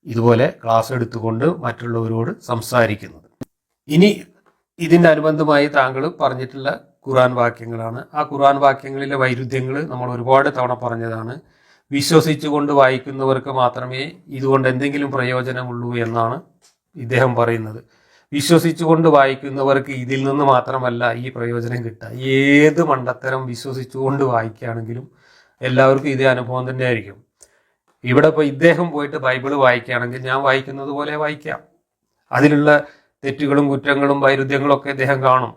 ഇതുപോലെ ക്ലാസ് എടുത്തുകൊണ്ട് മറ്റുള്ളവരോട് സംസാരിക്കുന്നത്. ഇനി ഇതിൻ്റെ അനുബന്ധമായി താങ്കൾ പറഞ്ഞിട്ടുള്ള ഖുർആൻ വാക്യങ്ങളാണ്. ആ ഖുർആൻ വാക്യങ്ങളിലെ വൈരുദ്ധ്യങ്ങൾ നമ്മൾ ഒരുപാട് തവണ പറഞ്ഞതാണ്. വിശ്വസിച്ചുകൊണ്ട് വായിക്കുന്നവർക്ക് മാത്രമേ ഇതുകൊണ്ട് എന്തെങ്കിലും പ്രയോജനമുള്ളൂ എന്നാണ് ഇദ്ദേഹം പറയുന്നത്. വിശ്വസിച്ചുകൊണ്ട് വായിക്കുന്നവർക്ക് ഇതിൽ നിന്ന് മാത്രമല്ല ഈ പ്രയോജനം കിട്ടുക. ഏത് മണ്ടത്തരം വിശ്വസിച്ചുകൊണ്ട് വായിക്കുകയാണെങ്കിലും എല്ലാവർക്കും ഇതേ അനുഭവം തന്നെ ആയിരിക്കും. ഇവിടെ ഇപ്പോൾ ഇദ്ദേഹം പോയിട്ട് ബൈബിള് വായിക്കുകയാണെങ്കിൽ ഞാൻ വായിക്കുന്നത് പോലെ വായിക്കാം. അതിലുള്ള തെറ്റുകളും കുറ്റങ്ങളും വൈരുദ്ധ്യങ്ങളും ഒക്കെ ഇദ്ദേഹം കാണും.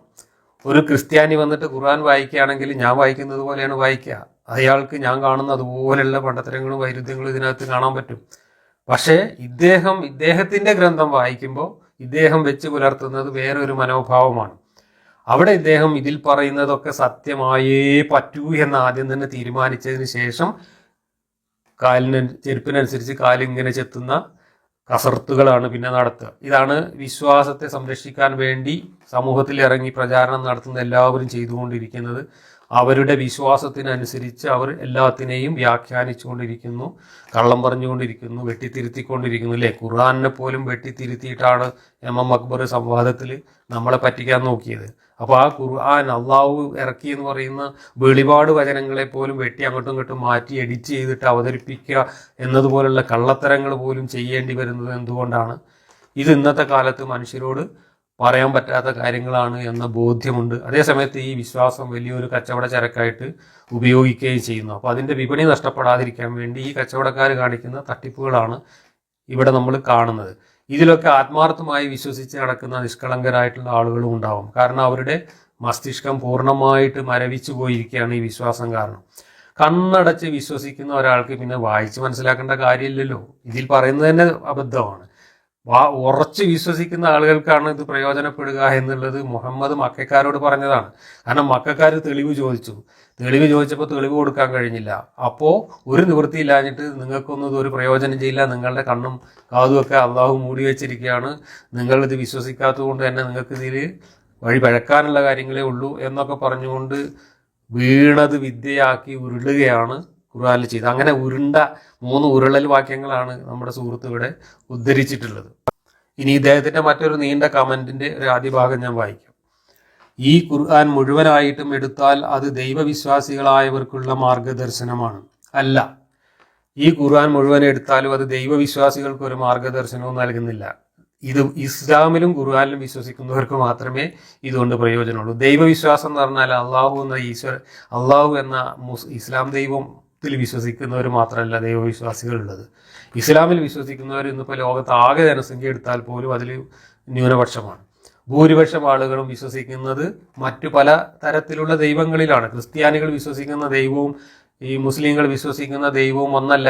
ഒരു ക്രിസ്ത്യാനി വന്നിട്ട് ഖുർആൻ വായിക്കുകയാണെങ്കിൽ ഞാൻ വായിക്കുന്നത് പോലെയാണ് വായിക്കുക. അയാൾക്ക് ഞാൻ കാണുന്ന അതുപോലെയുള്ള പണ്ടത്തരങ്ങളും വൈരുദ്ധ്യങ്ങളും ഇതിനകത്ത് കാണാൻ പറ്റും. പക്ഷേ ഇദ്ദേഹത്തിൻ്റെ ഗ്രന്ഥം വായിക്കുമ്പോൾ ഇദ്ദേഹം വെച്ച് പുലർത്തുന്നത് വേറൊരു മനോഭാവമാണ്. അവിടെ ഇദ്ദേഹം ഇതിൽ പറയുന്നതൊക്കെ സത്യമായേ പറ്റൂ എന്ന് ആദ്യം തന്നെ തീരുമാനിച്ചതിന് ശേഷം ചെരുപ്പിനനുസരിച്ച് കാലിങ്ങനെ ചെത്തുന്ന കസർത്തുകളാണ് പിന്നെ നടത്തുക. ഇതാണ് വിശ്വാസത്തെ സംരക്ഷിക്കാൻ വേണ്ടി സമൂഹത്തിൽ ഇറങ്ങി പ്രചാരണം നടത്തുന്ന എല്ലാവരും ചെയ്തുകൊണ്ടിരിക്കുന്നത്. അവരുടെ വിശ്വാസത്തിനനുസരിച്ച് അവർ എല്ലാത്തിനെയും വ്യാഖ്യാനിച്ചുകൊണ്ടിരിക്കുന്നു, കള്ളം പറഞ്ഞുകൊണ്ടിരിക്കുന്നു, വെട്ടിത്തിരുത്തിക്കൊണ്ടിരിക്കുന്നു. അല്ലേ, ഖുർആനെ പോലും വെട്ടിത്തിരുത്തിയിട്ടാണ് MM അക്ബർ സംവാദത്തിൽ നമ്മളെ പറ്റിക്കാൻ നോക്കിയത്. അപ്പോൾ ആ ഖുർആൻ അള്ളാഹു ഇറക്കി എന്ന് പറയുന്ന വെളിപാട് വചനങ്ങളെ പോലും വെട്ടി അങ്ങോട്ടും ഇങ്ങോട്ടും മാറ്റി എഡിറ്റ് ചെയ്തിട്ട് അവതരിപ്പിക്കുക എന്നതുപോലുള്ള കള്ളത്തരങ്ങൾ പോലും ചെയ്യേണ്ടി വരുന്നത് എന്തുകൊണ്ടാണ്? ഇത് ഇന്നത്തെ കാലത്ത് മനുഷ്യരോട് പറയാൻ പറ്റാത്ത കാര്യങ്ങളാണ് എന്ന ബോധ്യമുണ്ട്. അതേസമയത്ത് ഈ വിശ്വാസം വലിയൊരു കച്ചവട ചരക്കായിട്ട് ഉപയോഗിക്കുകയും ചെയ്യുന്നു. അപ്പോൾ അതിൻ്റെ വിപണി നഷ്ടപ്പെടാതിരിക്കാൻ വേണ്ടി ഈ കച്ചവടക്കാർ കാണിക്കുന്ന തട്ടിപ്പുകളാണ് ഇവിടെ നമ്മൾ കാണുന്നത്. ഇതിലൊക്കെ ആത്മാർത്ഥമായി വിശ്വസിച്ച് നടക്കുന്ന നിഷ്കളങ്കരായിട്ടുള്ള ആളുകളും ഉണ്ടാവും. കാരണം അവരുടെ മസ്തിഷ്കം പൂർണ്ണമായിട്ട് മരവിച്ചു പോയിരിക്കുകയാണ് ഈ വിശ്വാസം കാരണം. കണ്ണടച്ച് വിശ്വസിക്കുന്ന ഒരാൾക്ക് പിന്നെ വായിച്ച് മനസ്സിലാക്കേണ്ട കാര്യമില്ലല്ലോ. ഇതിൽ പറയുന്നത് തന്നെ അബദ്ധമാണ്. ഉറച്ച് വിശ്വസിക്കുന്ന ആളുകൾക്കാണ് ഇത് പ്രയോജനപ്പെടുക എന്നുള്ളത് മുഹമ്മദ് മക്കക്കാരോട് പറഞ്ഞതാണ്. കാരണം മക്കക്കാർ തെളിവ് ചോദിച്ചപ്പോൾ തെളിവ് കൊടുക്കാൻ കഴിഞ്ഞില്ല. അപ്പോൾ ഒരു നിവൃത്തിയില്ലാഞ്ഞിട്ട് നിങ്ങൾക്കൊന്നും ഒരു പ്രയോജനം ചെയ്യില്ല, നിങ്ങളുടെ കണ്ണും കാതുമൊക്കെ അള്ളാഹു മൂടി വെച്ചിരിക്കുകയാണ്, നിങ്ങളിത് വിശ്വസിക്കാത്തത് കൊണ്ട് തന്നെ നിങ്ങൾക്ക് ഇതിൽ വഴി പഴക്കാനുള്ള കാര്യങ്ങളേ ഉള്ളൂ എന്നൊക്കെ പറഞ്ഞുകൊണ്ട് വീണത് വിദ്യയാക്കി ഉരുളുകയാണ് ഖുർആനിൽ ചെയ്തത്. അങ്ങനെ ഉരുണ്ട 3 ഉരുളൽ വാക്യങ്ങളാണ് നമ്മുടെ സുഹൃത്ത് ഇവിടെ ഉദ്ധരിച്ചിട്ടുള്ളത്. ഇനി ഇദ്ദേഹത്തിൻ്റെ മറ്റൊരു നീണ്ട കമൻറ്റിൻ്റെ ഒരു ആദ്യ ഭാഗം ഞാൻ വായിക്കാം. ഈ ഖുർആൻ മുഴുവനായിട്ടും എടുത്താൽ അത് ദൈവവിശ്വാസികളായവർക്കുള്ള മാർഗദർശനമാണ്. അല്ല, ഈ ഖുർആൻ മുഴുവൻ എടുത്താലും അത് ദൈവവിശ്വാസികൾക്ക് ഒരു മാർഗദർശനവും നൽകുന്നില്ല. ഇത് ഇസ്ലാമിലും ഖുർആനിലും വിശ്വസിക്കുന്നവർക്ക് മാത്രമേ ഇതുകൊണ്ട് പ്രയോജനമുള്ളൂ. ദൈവവിശ്വാസം എന്ന് പറഞ്ഞാൽ അള്ളാഹു എന്ന ഇസ്ലാം ദൈവത്തിൽ വിശ്വസിക്കുന്നവർ മാത്രമല്ല ദൈവവിശ്വാസികളുള്ളത്. ഇസ്ലാമിൽ വിശ്വസിക്കുന്നവർ ഇന്നിപ്പോൾ ലോകത്ത് ആകെ ജനസംഖ്യ എടുത്താൽ പോലും അതിൽ ന്യൂനപക്ഷമാണ്. ഭൂരിപക്ഷം ആളുകളും വിശ്വസിക്കുന്നത് മറ്റു പല തരത്തിലുള്ള ദൈവങ്ങളിലാണ്. ക്രിസ്ത്യാനികൾ വിശ്വസിക്കുന്ന ദൈവവും ഈ മുസ്ലിങ്ങൾ വിശ്വസിക്കുന്ന ദൈവവും ഒന്നല്ല,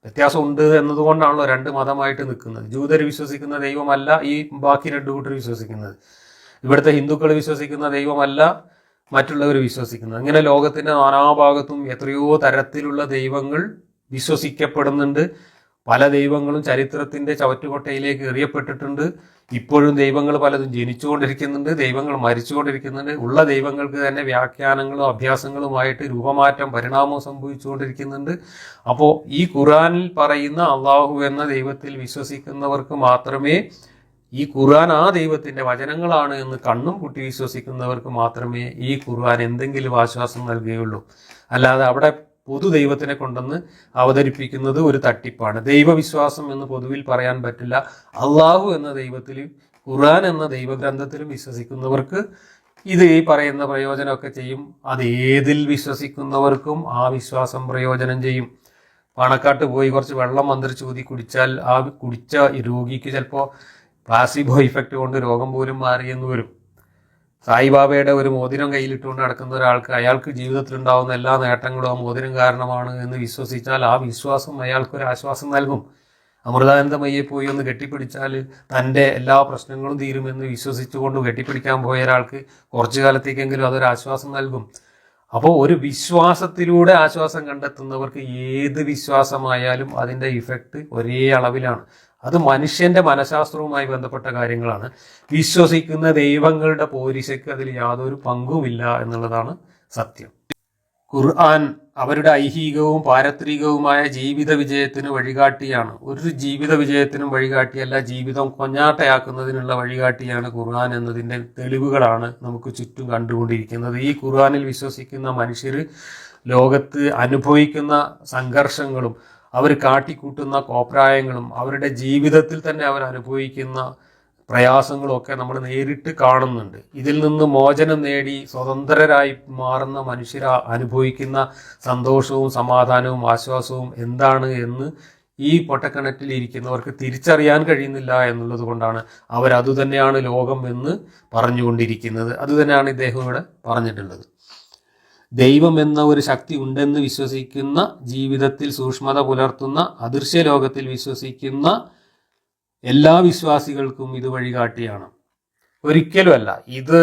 വ്യത്യാസമുണ്ട് എന്നതുകൊണ്ടാണല്ലോ രണ്ട് മതമായിട്ട് നിൽക്കുന്നത്. ജൂതർ വിശ്വസിക്കുന്ന ദൈവമല്ല ഈ ബാക്കി രണ്ടു കൂട്ടർ വിശ്വസിക്കുന്നത്. ഇവിടുത്തെ ഹിന്ദുക്കൾ വിശ്വസിക്കുന്ന ദൈവമല്ല മറ്റുള്ളവർ വിശ്വസിക്കുന്നത്. അങ്ങനെ ലോകത്തിൻ്റെ നാനാഭാഗത്തും എത്രയോ തരത്തിലുള്ള ദൈവങ്ങൾ വിശ്വസിക്കപ്പെടുന്നുണ്ട്. പല ദൈവങ്ങളും ചരിത്രത്തിൻ്റെ ചവറ്റുകൊട്ടയിലേക്ക് എറിയപ്പെട്ടിട്ടുണ്ട്. ഇപ്പോഴും ദൈവങ്ങൾ പലതും ജനിച്ചുകൊണ്ടിരിക്കുന്നുണ്ട്, ദൈവങ്ങൾ മരിച്ചുകൊണ്ടിരിക്കുന്നുണ്ട്. ഉള്ള ദൈവങ്ങൾക്ക് തന്നെ വ്യാഖ്യാനങ്ങളും അഭ്യാസങ്ങളുമായിട്ട് രൂപമാറ്റം പരിണാമം സംഭവിച്ചുകൊണ്ടിരിക്കുന്നുണ്ട്. അപ്പോൾ ഈ ഖുർആനിൽ പറയുന്ന അള്ളാഹു എന്ന ദൈവത്തിൽ വിശ്വസിക്കുന്നവർക്ക് മാത്രമേ, ഈ ഖുർആൻ ആ ദൈവത്തിൻ്റെ വചനങ്ങളാണ് എന്ന് കണ്ണും പൂട്ടി വിശ്വസിക്കുന്നവർക്ക് മാത്രമേ ഈ ഖുർആൻ എന്തെങ്കിലും ആശ്വാസം നൽകുകയുള്ളൂ. അല്ലാതെ അവിടെ പൊതു ദൈവത്തിനെ കൊണ്ടുവന്ന് അവതരിപ്പിക്കുന്നത് ഒരു തട്ടിപ്പാണ്. ദൈവവിശ്വാസം എന്ന് പൊതുവിൽ പറയാൻ പറ്റില്ല. അള്ളാഹു എന്ന ദൈവത്തിൽ, ഖുർആൻ എന്ന ദൈവഗ്രന്ഥത്തിലും വിശ്വസിക്കുന്നവർക്ക് ഇത് ഈ പറയുന്ന പ്രയോജനമൊക്കെ ചെയ്യും. അത് ഏതിൽ വിശ്വസിക്കുന്നവർക്കും ആ വിശ്വാസം പ്രയോജനം ചെയ്യും. പാണക്കാട്ട് പോയി കുറച്ച് വെള്ളം മന്ത്രിച്ചൂതി കുടിച്ചാൽ ആ കുടിച്ച രോഗിക്ക് ചിലപ്പോൾ പ്ലാസിബോ ഇഫക്റ്റ് കൊണ്ട് രോഗം പോലും മാറിയെന്ന് വരും. സായിബാബയുടെ ഒരു മോതിരം കയ്യിലിട്ടുകൊണ്ട് നടക്കുന്ന ഒരാൾക്ക് അയാൾക്ക് ജീവിതത്തിലുണ്ടാകുന്ന എല്ലാ നേട്ടങ്ങളും ആ മോതിരം കാരണമാണ് എന്ന് വിശ്വസിച്ചാൽ ആ വിശ്വാസം അയാൾക്കൊരു ആശ്വാസം നൽകും. അമൃതാനന്ദമയ്യെ പോയി ഒന്ന് കെട്ടിപ്പിടിച്ചാൽ തൻ്റെ എല്ലാ പ്രശ്നങ്ങളും തീരുമെന്ന് വിശ്വസിച്ചുകൊണ്ട് കെട്ടിപ്പിടിക്കാൻ പോയ ഒരാൾക്ക് കുറച്ചു കാലത്തേക്കെങ്കിലും അതൊരു ആശ്വാസം നൽകും. അപ്പോൾ ഒരു വിശ്വാസത്തിലൂടെ ആശ്വാസം കണ്ടെത്തുന്നവർക്ക് ഏത് വിശ്വാസമായാലും അതിൻ്റെ ഇഫക്റ്റ് ഒരേ അളവിലാണ്. അത് മനുഷ്യൻ്റെ മനഃശാസ്ത്രവുമായി ബന്ധപ്പെട്ട കാര്യങ്ങളാണ്. വിശ്വസിക്കുന്ന ദൈവങ്ങളുടെ പോരിശയ്ക്ക് അതിൽ യാതൊരു പങ്കുമില്ല എന്നുള്ളതാണ് സത്യം. ഖുർആൻ അവരുടെ ഐഹികവും പാരത്രികവുമായ ജീവിത വിജയത്തിന് വഴികാട്ടിയാണ്. ഒരു ജീവിത വിജയത്തിനും വഴികാട്ടിയല്ല, ജീവിതം കൊഞ്ഞാട്ടയാക്കുന്നതിനുള്ള വഴികാട്ടിയാണ് ഖുർആൻ എന്നതിൻ്റെ തെളിവുകളാണ് നമുക്ക് ചുറ്റും കണ്ടുകൊണ്ടിരിക്കുന്നത്. ഈ ഖുർആനിൽ വിശ്വസിക്കുന്ന മനുഷ്യർ ലോകത്ത് അനുഭവിക്കുന്ന സംഘർഷങ്ങളും അവർ കാട്ടിക്കൂട്ടുന്ന കോപ്രായങ്ങളും അവരുടെ ജീവിതത്തിൽ തന്നെ അവർ അനുഭവിക്കുന്ന പ്രയാസങ്ങളും ഒക്കെ നമ്മൾ നേരിട്ട് കാണുന്നുണ്ട്. ഇതിൽ നിന്ന് മോചനം നേടി സ്വതന്ത്രരായി മാറുന്ന മനുഷ്യർ അനുഭവിക്കുന്ന സന്തോഷവും സമാധാനവും ആശ്വാസവും എന്താണ് എന്ന് ഈ പൊട്ടക്കിണറ്റിൽ ഇരിക്കുന്നവർക്ക് തിരിച്ചറിയാൻ കഴിയുന്നില്ല എന്നുള്ളത് കൊണ്ടാണ് അവരതുതന്നെയാണ് ലോകം എന്ന് പറഞ്ഞുകൊണ്ടിരിക്കുന്നത്. അതുതന്നെയാണ് ഇദ്ദേഹം ഇവിടെ പറഞ്ഞിട്ടുള്ളത്. ദൈവം എന്ന ഒരു ശക്തി ഉണ്ടെന്ന് വിശ്വസിക്കുന്ന, ജീവിതത്തിൽ സൂക്ഷ്മത പുലർത്തുന്ന, അദൃശ്യ ലോകത്തിൽ വിശ്വസിക്കുന്ന എല്ലാ വിശ്വാസികൾക്കും ഇത് വഴികാട്ടിയാണ്. ഒരിക്കലുമല്ല ഇത്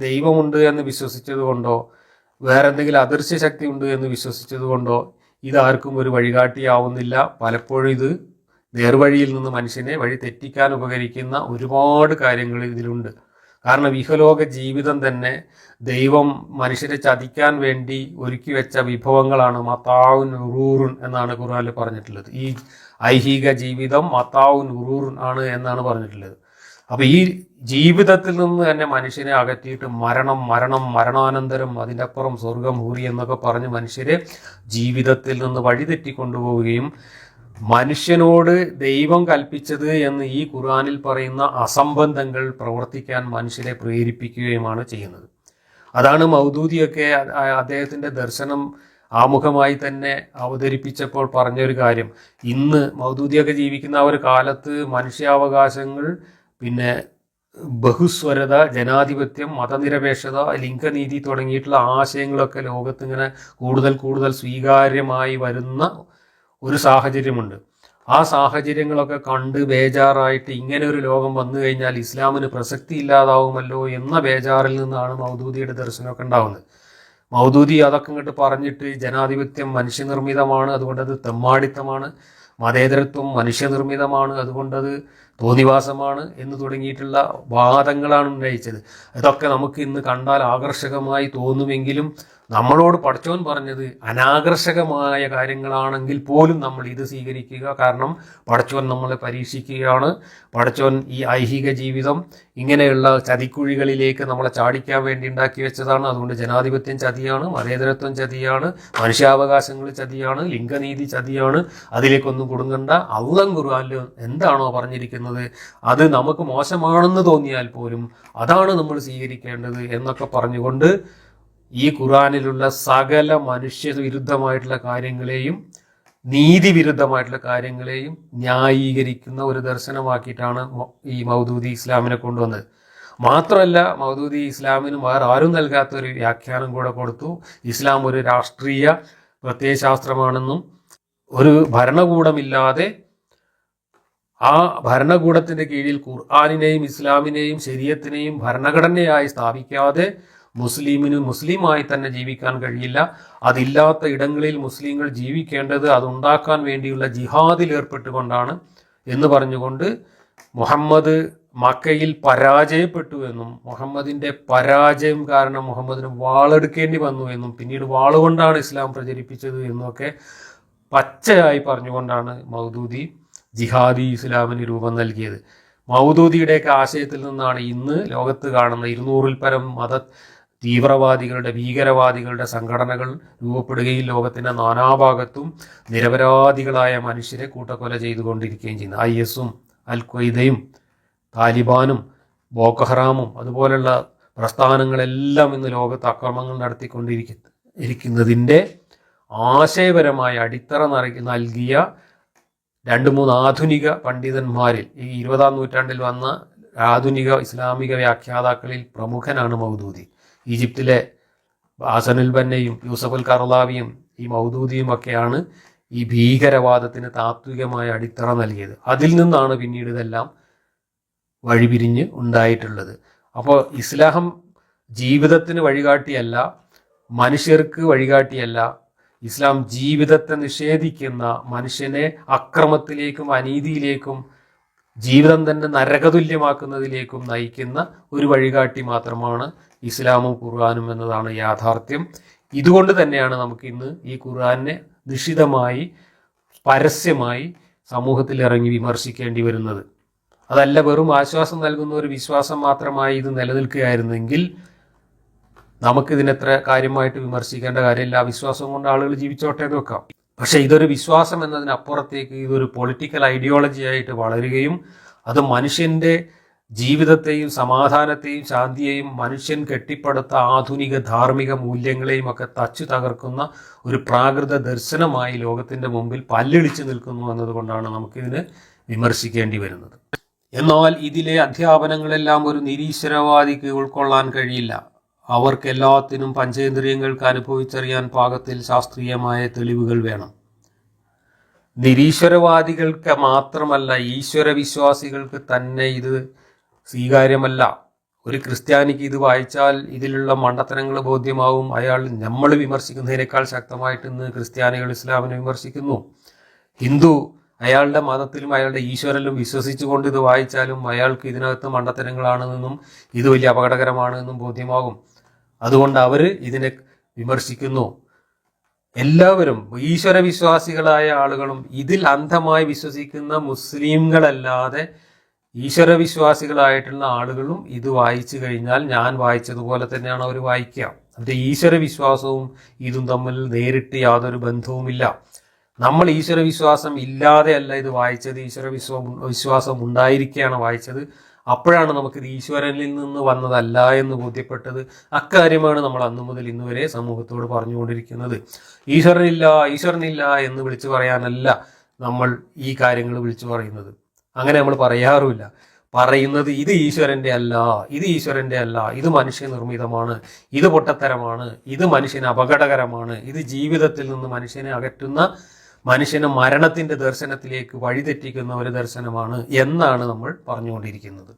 ദൈവമുണ്ട് എന്ന് വിശ്വസിച്ചത് കൊണ്ടോ വേറെന്തെങ്കിലും അദൃശ്യ ശക്തി ഉണ്ട് എന്ന് വിശ്വസിച്ചത് കൊണ്ടോ ഇതാർക്കും ഒരു വഴികാട്ടിയാവുന്നില്ല. പലപ്പോഴും ഇത് നേർവഴിയിൽ നിന്ന് മനുഷ്യനെ വഴി തെറ്റിക്കാൻ ഉപകരിക്കുന്ന ഒരുപാട് കാര്യങ്ങൾ ഇതിലുണ്ട്. കാരണം ഇഹലോക ജീവിതം തന്നെ ദൈവം മനുഷ്യരെ ചതിക്കാൻ വേണ്ടി ഒരുക്കി വെച്ച വിഭവങ്ങളാണ്. മതാവുൻ ഉറൂറുൻ എന്നാണ് ഖുർആനിൽ പറഞ്ഞിട്ടുള്ളത്. ഈ ഐഹിക ജീവിതം മതാവുൻ ഉറൂറുൻ ആണ് എന്നാണ് പറഞ്ഞിട്ടുള്ളത്. അപ്പോൾ ഈ ജീവിതത്തിൽ നിന്ന് തന്നെ മനുഷ്യനെ അകറ്റിയിട്ട് മരണാനന്തരം അതിൻ്റെ അപ്പുറം സ്വർഗം ഹൂറി എന്നൊക്കെ പറഞ്ഞ് മനുഷ്യരെ ജീവിതത്തിൽ നിന്ന് വഴിതെറ്റിക്കൊണ്ടുപോവുകയും മനുഷ്യനോട് ദൈവം കൽപ്പിച്ചത് എന്ന് ഈ ഖുർആനിൽ പറയുന്ന അസംബന്ധങ്ങൾ പ്രവർത്തിക്കാൻ മനുഷ്യരെ പ്രേരിപ്പിക്കുകയുമാണ് ചെയ്യുന്നത്. അതാണ് മൗദൂദിയൊക്കെ അദ്ദേഹത്തിൻ്റെ ദർശനം ആമുഖമായി തന്നെ അവതരിപ്പിച്ചപ്പോൾ പറഞ്ഞൊരു കാര്യം. ഇന്ന് മൗദൂദിയൊക്കെ ജീവിക്കുന്ന ആ ഒരു കാലത്ത് മനുഷ്യാവകാശങ്ങൾ, പിന്നെ ബഹുസ്വരത, ജനാധിപത്യം, മതനിരപേക്ഷത, ലിംഗനീതി തുടങ്ങിയിട്ടുള്ള ആശയങ്ങളൊക്കെ ലോകത്ത് ഇങ്ങനെ കൂടുതൽ സ്വീകാര്യമായി വരുന്ന ഒരു സാഹചര്യമുണ്ട്. ആ സാഹചര്യങ്ങളൊക്കെ കണ്ട് ബേജാറായിട്ട് ഇങ്ങനെ ഒരു ലോകം വന്നു കഴിഞ്ഞാൽ ഇസ്ലാമിന് പ്രസക്തി ഇല്ലാതാവുമല്ലോ എന്ന ബേജാറിൽ നിന്നാണ് മൗദൂദിയുടെ ദർശനമൊക്കെ ഉണ്ടാവുന്നത്. മൗദൂദി അതൊക്കെ ഇങ്ങോട്ട് പറഞ്ഞിട്ട് ജനാധിപത്യം മനുഷ്യനിർമ്മിതമാണ്, അതുകൊണ്ടത് തെമ്മാടിത്തമാണ്, മതേതരത്വം മനുഷ്യനിർമ്മിതമാണ്, അതുകൊണ്ടത് തോന്നിവാസമാണ് എന്ന് തുടങ്ങിയിട്ടുള്ള വാദങ്ങളാണ് ഉന്നയിച്ചത്. ഇതൊക്കെ നമുക്ക് ഇന്ന് കണ്ടാൽ ആകർഷകമായി തോന്നുമെങ്കിലും നമ്മളോട് പടച്ചോൻ പറഞ്ഞത് അനാകർഷകമായ കാര്യങ്ങളാണെങ്കിൽ പോലും നമ്മൾ ഇത് സ്വീകരിക്കുക. കാരണം പടച്ചോൻ നമ്മളെ പരീക്ഷിക്കുകയാണ്. പടച്ചോൻ ഈ ഐഹിക ജീവിതം ഇങ്ങനെയുള്ള ചതിക്കുഴികളിലേക്ക് നമ്മളെ ചാടിക്കാൻ വേണ്ടി ഉണ്ടാക്കി വെച്ചതാണ്. അതുകൊണ്ട് ജനാധിപത്യം ചതിയാണ്, മതേതരത്വം ചതിയാണ്, മനുഷ്യാവകാശങ്ങൾ ചതിയാണ്, ലിംഗനീതി ചതിയാണ്. അതിലേക്കൊന്നും കുടുങ്ങണ്ട. അല്ലാഹു ഖുർആനിൽ എന്താണോ പറഞ്ഞിരിക്കുന്നത് അത് നമുക്ക് മോശമാണെന്ന് തോന്നിയാൽ പോലും അതാണ് നമ്മൾ സ്വീകരിക്കേണ്ടത് എന്നൊക്കെ പറഞ്ഞുകൊണ്ട് ഈ ഖുർആനിലുള്ള സകല മനുഷ്യവിരുദ്ധമായിട്ടുള്ള കാര്യങ്ങളെയും നീതിവിരുദ്ധമായിട്ടുള്ള കാര്യങ്ങളെയും ന്യായീകരിക്കുന്ന ഒരു ദർശനമാക്കിയിട്ടാണ് ഈ മൗദൂദി ഇസ്ലാമിനെ കൊണ്ടുവന്നത്. മാത്രമല്ല, മൗദൂദി ഇസ്ലാമിന് വേറെ ആരും നൽകാത്തൊരു വ്യാഖ്യാനം കൂടെ കൊടുത്തു. ഇസ്ലാം ഒരു രാഷ്ട്രീയ പ്രത്യയശാസ്ത്രമാണെന്നും ഒരു ഭരണകൂടമില്ലാതെ ആ ഭരണകൂടത്തിന്റെ കീഴിൽ ഖുർആനിനെയും ഇസ്ലാമിനെയും ശരീഅത്തിനെയും ഭരണഘടനയായി സ്ഥാപിക്കാതെ മുസ്ലിമിന് മുസ്ലിമായി തന്നെ ജീവിക്കാൻ കഴിയില്ല. അതില്ലാത്ത ഇടങ്ങളിൽ മുസ്ലിങ്ങൾ ജീവിക്കേണ്ടത് അതുണ്ടാക്കാൻ വേണ്ടിയുള്ള ജിഹാദിൽ ഏർപ്പെട്ടുകൊണ്ടാണ് എന്ന് പറഞ്ഞുകൊണ്ട് മുഹമ്മദ് മക്കയിൽ പരാജയപ്പെട്ടു എന്നും മുഹമ്മദിന്റെ പരാജയം കാരണം മുഹമ്മദിന് വാളെടുക്കേണ്ടി വന്നു എന്നും പിന്നീട് വാളുകൊണ്ടാണ് ഇസ്ലാം പ്രചരിപ്പിച്ചത് എന്നൊക്കെ പച്ചയായി പറഞ്ഞുകൊണ്ടാണ് മൗദൂദി ജിഹാദി ഇസ്ലാമിന് രൂപം നൽകിയത്. മൗദൂദിയുടെയൊക്കെ ആശയത്തിൽ നിന്നാണ് ഇന്ന് ലോകത്ത് കാണുന്ന 200-ൽ പരം തീവ്രവാദികളുടെ ഭീകരവാദികളുടെ സംഘടനകൾ രൂപപ്പെടുകയും ലോകത്തിന്റെ നാനാഭാഗത്തും നിരപരാധികളായ മനുഷ്യരെ കൂട്ടക്കൊല ചെയ്തുകൊണ്ടിരിക്കുകയും ചെയ്യുന്നു. IS-ഉം അൽ ഖ്വയ്ദയും താലിബാനും ബോക്കഹറാമും അതുപോലുള്ള പ്രസ്ഥാനങ്ങളെല്ലാം ഇന്ന് ലോകത്ത് ആക്രമണങ്ങൾ നടത്തിക്കൊണ്ടിരിക്കുന്നതിൻ്റെ ആശയപരമായ അടിത്തറ നൽകിയ 2-3 ആധുനിക പണ്ഡിതന്മാരിൽ ഈ 20-ാം നൂറ്റാണ്ടിൽ വന്ന ആധുനിക ഇസ്ലാമിക വ്യാഖ്യാതാക്കളിൽ പ്രമുഖനാണ് മൗദൂദി. ഈജിപ്തിലെ ഹസനുൽ ബന്നയും യൂസഫുൽ കർലാവിയും ഈ മൗദൂദിയും ഒക്കെയാണ് ഈ ഭീകരവാദത്തിന് താത്വികമായ അടിത്തറ നൽകിയത്. അതിൽ നിന്നാണ് പിന്നീട് ഇതെല്ലാം വഴിപിരിഞ്ഞ് ഉണ്ടായിട്ടുള്ളത്. അപ്പോൾ ഇസ്ലാം ജീവിതത്തിന് വഴികാട്ടിയല്ല, മനുഷ്യർക്ക് വഴികാട്ടിയല്ല. ഇസ്ലാം ജീവിതത്തെ നിഷേധിക്കുന്ന, മനുഷ്യനെ അക്രമത്തിലേക്കും അനീതിയിലേക്കും ജീവിതം തന്നെ നരകതുല്യമാക്കുന്നതിലേക്കും നയിക്കുന്ന ഒരു വഴികാട്ടി മാത്രമാണ് ഇസ്ലാമും ഖുർആനും എന്നതാണ് യാഥാർത്ഥ്യം. ഇതുകൊണ്ട് തന്നെയാണ് നമുക്ക് ഇന്ന് ഈ ഖുർആനെ നിശിതമായി പരസ്യമായി സമൂഹത്തിൽ ഇറങ്ങി വിമർശിക്കേണ്ടി വരുന്നത്. അതല്ല വെറും ആശ്വാസം നൽകുന്ന ഒരു വിശ്വാസം മാത്രമായി ഇത് നിലനിൽക്കുകയായിരുന്നെങ്കിൽ നമുക്കിതിനെത്ര കാര്യമായിട്ട് വിമർശിക്കേണ്ട കാര്യമില്ല. ആ വിശ്വാസം കൊണ്ട് ആളുകൾ ജീവിച്ചോട്ടെ എന്ന് വെക്കാം. പക്ഷെ ഇതൊരു വിശ്വാസം എന്നതിനപ്പുറത്തേക്ക് ഇതൊരു പൊളിറ്റിക്കൽ ഐഡിയോളജി ആയിട്ട് വളരുകയും അത് മനുഷ്യന്റെ ജീവിതത്തെയും സമാധാനത്തെയും ശാന്തിയെയും മനുഷ്യൻ കെട്ടിപ്പടുത്ത ആധുനിക ധാർമ്മിക മൂല്യങ്ങളെയും ഒക്കെ തച്ചു തകർക്കുന്ന ഒരു പ്രാകൃത ദർശനമായി ലോകത്തിന്റെ മുമ്പിൽ പല്ലിളിച്ചു നിൽക്കുന്നു എന്നതുകൊണ്ടാണ് നമുക്കിതിനെ വിമർശിക്കേണ്ടി വരുന്നത്. എന്നാൽ ഇതിലെ അധ്യാപനങ്ങളെല്ലാം ഒരു നിരീശ്വരവാദിക്ക് ഉൾക്കൊള്ളാൻ കഴിയില്ല. അവർക്കെല്ലാത്തിനും പഞ്ചേന്ദ്രിയങ്ങൾക്ക് അനുഭവിച്ചറിയാൻ പാകത്തിൽ ശാസ്ത്രീയമായ തെളിവുകൾ വേണം. നിരീശ്വരവാദികൾക്ക് മാത്രമല്ല, ഈശ്വര വിശ്വാസികൾക്ക് തന്നെ ഇത് സ്വീകാര്യമല്ല. ഒരു ക്രിസ്ത്യാനിക്ക് ഇത് വായിച്ചാൽ ഇതിലുള്ള മണ്ടത്തരങ്ങൾ ബോധ്യമാവും. അയാൾ നമ്മൾ വിമർശിക്കുന്നതിനേക്കാൾ ശക്തമായിട്ട് ഇന്ന് ക്രിസ്ത്യാനികൾ ഇസ്ലാമിനെ വിമർശിക്കുന്നു. ഹിന്ദു അയാളുടെ മതത്തിലും അയാളുടെ ഈശ്വരനിലും വിശ്വസിച്ചുകൊണ്ട് ഇത് വായിച്ചാലും അയാൾക്ക് ഇതിനകത്ത് മണ്ടത്തരങ്ങളാണെന്നും ഇത് വലിയ അപകടകരമാണെന്നും ബോധ്യമാകും. അതുകൊണ്ട് അവർ ഇതിനെ വിമർശിക്കുന്നു. എല്ലാവരും ഈശ്വര വിശ്വാസികളായ ആളുകളും ഇതിൽ അന്ധമായി വിശ്വസിക്കുന്ന മുസ്ലിംകളല്ലാതെ ഈശ്വര വിശ്വാസികളായിട്ടുള്ള ആളുകളും ഇത് വായിച്ചു കഴിഞ്ഞാൽ ഞാൻ വായിച്ചതുപോലെ തന്നെയാണ് അവർ വായിക്കുക. അവരുടെ ഈശ്വര വിശ്വാസവും ഇതും തമ്മിൽ നേരിട്ട് യാതൊരു ബന്ധവുമില്ല. നമ്മൾ ഈശ്വര വിശ്വാസം ഇല്ലാതെയല്ല ഇത് വായിച്ചത്, ഈശ്വര വിശ്വാസം ഉണ്ടായിരിക്കുകയാണ് വായിച്ചത്. അപ്പോഴാണ് നമുക്കിത് ഈശ്വരനിൽ നിന്ന് വന്നതല്ല എന്ന് ബോധ്യപ്പെട്ടത്. അക്കാര്യമാണ് നമ്മൾ അന്നു മുതൽ ഇന്ന് വരെ സമൂഹത്തോട് പറഞ്ഞുകൊണ്ടിരിക്കുന്നത്. ഈശ്വരനില്ല എന്ന് വിളിച്ചു പറയാനല്ല നമ്മൾ ഈ കാര്യങ്ങൾ വിളിച്ചു പറയുന്നത്. അങ്ങനെ നമ്മൾ പറയാറുമില്ല. പറയുന്നത് ഇത് ഈശ്വരന്റെ അല്ല, ഇത് മനുഷ്യനിർമ്മിതമാണ്, ഇത് പൊട്ടത്തരമാണ്, ഇത് മനുഷ്യന് അപകടകരമാണ്, ഇത് ജീവിതത്തിൽ നിന്ന് മനുഷ്യനെ അകറ്റുന്ന, മനുഷ്യനെ മരണത്തിന്റെ ദർശനത്തിലേക്ക് വഴിതെറ്റിക്കുന്ന ഒരു ദർശനമാണ് എന്നാണ് നമ്മൾ പറഞ്ഞുകൊണ്ടിരിക്കുന്നത്.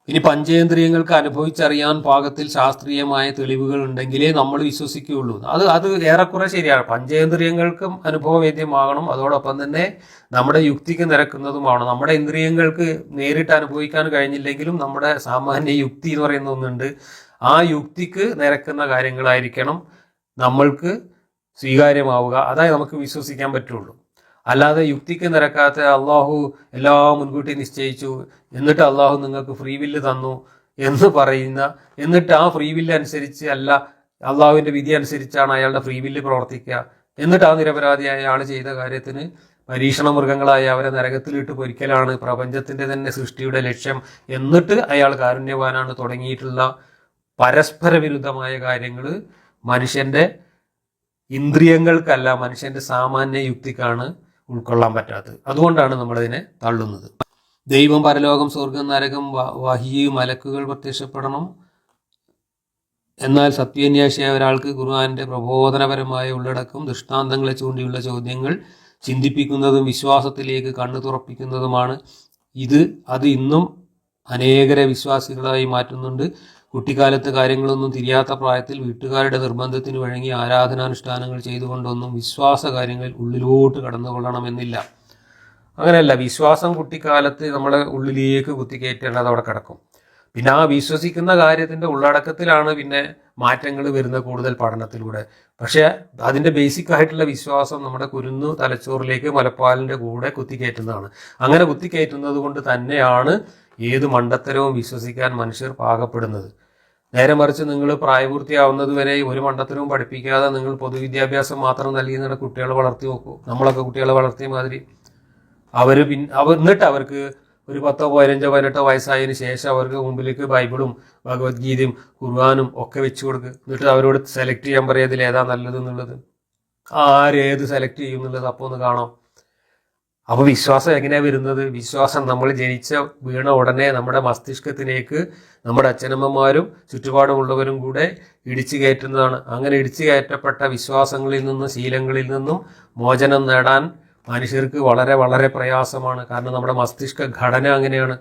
ഇനി പഞ്ചേന്ദ്രിയങ്ങൾക്ക് അനുഭവിച്ചറിയാൻ പാകത്തിൽ ശാസ്ത്രീയമായ തെളിവുകൾ ഉണ്ടെങ്കിലേ നമ്മൾ വിശ്വസിക്കുകയുള്ളൂ. അത് ഏറെക്കുറെ ശരിയാണ്. പഞ്ചേന്ദ്രിയങ്ങൾക്കും അനുഭവവേദ്യമാകണം, അതോടൊപ്പം തന്നെ നമ്മുടെ യുക്തിക്ക് നിരക്കുന്നതുമാണ്. നമ്മുടെ ഇന്ദ്രിയങ്ങൾക്ക് നേരിട്ട് അനുഭവിക്കാൻ കഴിഞ്ഞില്ലെങ്കിലും നമ്മുടെ സാമാന്യ യുക്തി എന്ന് പറയുന്ന ഒന്നുണ്ട്. ആ യുക്തിക്ക് നിരക്കുന്ന കാര്യങ്ങളായിരിക്കണം നമ്മൾക്ക് സ്വീകാര്യമാവുക, അതായത് നമുക്ക് വിശ്വസിക്കാൻ പറ്റുള്ളൂ. അല്ലാതെ യുക്തിക്ക് നിരക്കാത്ത അള്ളാഹു എല്ലാം മുൻകൂട്ടി നിശ്ചയിച്ചു, എന്നിട്ട് അള്ളാഹു നിങ്ങൾക്ക് ഫ്രീ വില്ല് തന്നു എന്ന് പറയുന്ന, എന്നിട്ട് ആ ഫ്രീ വില്ല് അനുസരിച്ച് അല്ല, അള്ളാഹുവിൻ്റെ വിധി അനുസരിച്ചാണ് അയാളുടെ ഫ്രീ വില്ല് പ്രവർത്തിക്കുക, എന്നിട്ട് ആ നിരപരാധിയായ അയാൾ ചെയ്ത കാര്യത്തിന് പരീക്ഷണ മൃഗങ്ങളായ അവരെ നരകത്തിലിട്ട് പൊരിക്കലാണ് പ്രപഞ്ചത്തിൻ്റെ തന്നെ സൃഷ്ടിയുടെ ലക്ഷ്യം, എന്നിട്ട് അയാൾ കാരുണ്യവാനാണ് തുടങ്ങിയിട്ടുള്ള പരസ്പര വിരുദ്ധമായ കാര്യങ്ങൾ മനുഷ്യൻ്റെ ഇന്ദ്രിയങ്ങൾക്കല്ല, മനുഷ്യൻ്റെ സാമാന്യ യുക്തിക്കാണ് ഉൾക്കൊള്ളാൻ പറ്റാത്തത്. അതുകൊണ്ടാണ് നമ്മളതിനെ തള്ളുന്നത്. ദൈവം, പരലോകം, സ്വർഗം, നരകം, വഹി, മലക്കുകൾ പ്രത്യക്ഷപ്പെടണം. എന്നാൽ സത്യാന്വേഷിയായ ഒരാൾക്ക് ഖുർആന്റെ പ്രബോധനപരമായ ഉള്ളടക്കം, ദൃഷ്ടാന്തങ്ങളെ ചൂണ്ടിയുള്ള ചോദ്യങ്ങൾ ചിന്തിപ്പിക്കുന്നതും വിശ്വാസത്തിലേക്ക് കണ്ണു തുറപ്പിക്കുന്നതുമാണ്. അത് ഇന്നും അനേകരെ വിശ്വാസികളായി മാറ്റുന്നുണ്ട്. കുട്ടിക്കാലത്ത് കാര്യങ്ങളൊന്നും തിരിയാത്ത പ്രായത്തിൽ വീട്ടുകാരുടെ നിർബന്ധത്തിന് വഴങ്ങി ആരാധനാനുഷ്ഠാനങ്ങൾ ചെയ്തുകൊണ്ടൊന്നും വിശ്വാസ കാര്യങ്ങളിൽ ഉള്ളിലോട്ട് കടന്നുകൊള്ളണമെന്നില്ല. അങ്ങനെയല്ല, വിശ്വാസം കുട്ടിക്കാലത്ത് നമ്മളെ ഉള്ളിലേക്ക് കുത്തിക്കയറ്റേണ്ടത് അവിടെ കിടക്കും. പിന്നെ ആ വിശ്വസിക്കുന്ന കാര്യത്തിൻ്റെ ഉള്ളടക്കത്തിലാണ് പിന്നെ മാറ്റങ്ങൾ വരുന്ന കൂടുതൽ പഠനത്തിലൂടെ. പക്ഷേ അതിൻ്റെ ബേസിക് ആയിട്ടുള്ള വിശ്വാസം നമ്മുടെ കുരുന്നു തലച്ചോറിലേക്ക് മലപ്പാലിൻ്റെ കൂടെ കുത്തിക്കയറ്റുന്നതാണ്. അങ്ങനെ കുത്തിക്കയറ്റുന്നത് കൊണ്ട് തന്നെയാണ് ഏത് മണ്ടത്തരവും വിശ്വസിക്കാൻ മനുഷ്യർ പാകപ്പെടുന്നത്. നേരെ മറിച്ച് നിങ്ങൾ പ്രായപൂർത്തിയാവുന്നത് വരെ ഒരു മണ്ടത്തരവും പഠിപ്പിക്കാതെ നിങ്ങൾ പൊതുവിദ്യാഭ്യാസം മാത്രം നൽകി നിങ്ങളുടെ കുട്ടികളെ വളർത്തി നോക്കൂ. നമ്മളൊക്കെ കുട്ടികളെ വളർത്തിയ മാതിരി എന്നിട്ട് അവർക്ക് ഒരു 10, 15, 18 വയസ്സായതിനു ശേഷം അവർക്ക് മുമ്പിലേക്ക് ബൈബിളും ഭഗവത്ഗീതയും ഖുർആനും ഒക്കെ വെച്ചു കൊടുക്കുക. എന്നിട്ട് അവരോട് സെലക്ട് ചെയ്യാൻ പറയാം ഇതിൽ ഏതാ നല്ലത് എന്നുള്ളത്. ആരേത് സെലക്ട് ചെയ്യും എന്നുള്ളത് അപ്പോൾ ഒന്ന് കാണാം. അപ്പോൾ വിശ്വാസം എങ്ങനെയാണ് വരുന്നത്? വിശ്വാസം നമ്മൾ വീണ ഉടനെ നമ്മുടെ മസ്തിഷ്കത്തിലേക്ക് നമ്മുടെ അച്ഛനമ്മമാരും ചുറ്റുപാടുമുള്ളവരും കൂടെ ഇടിച്ചു കയറ്റുന്നതാണ്. അങ്ങനെ ഇടിച്ചു കയറ്റപ്പെട്ട വിശ്വാസങ്ങളിൽ നിന്നും ശീലങ്ങളിൽ നിന്നും മോചനം നേടാൻ മനുഷ്യർക്ക് വളരെ വളരെ പ്രയാസമാണ്. കാരണം നമ്മുടെ മസ്തിഷ്ക ഘടന അങ്ങനെയാണ്.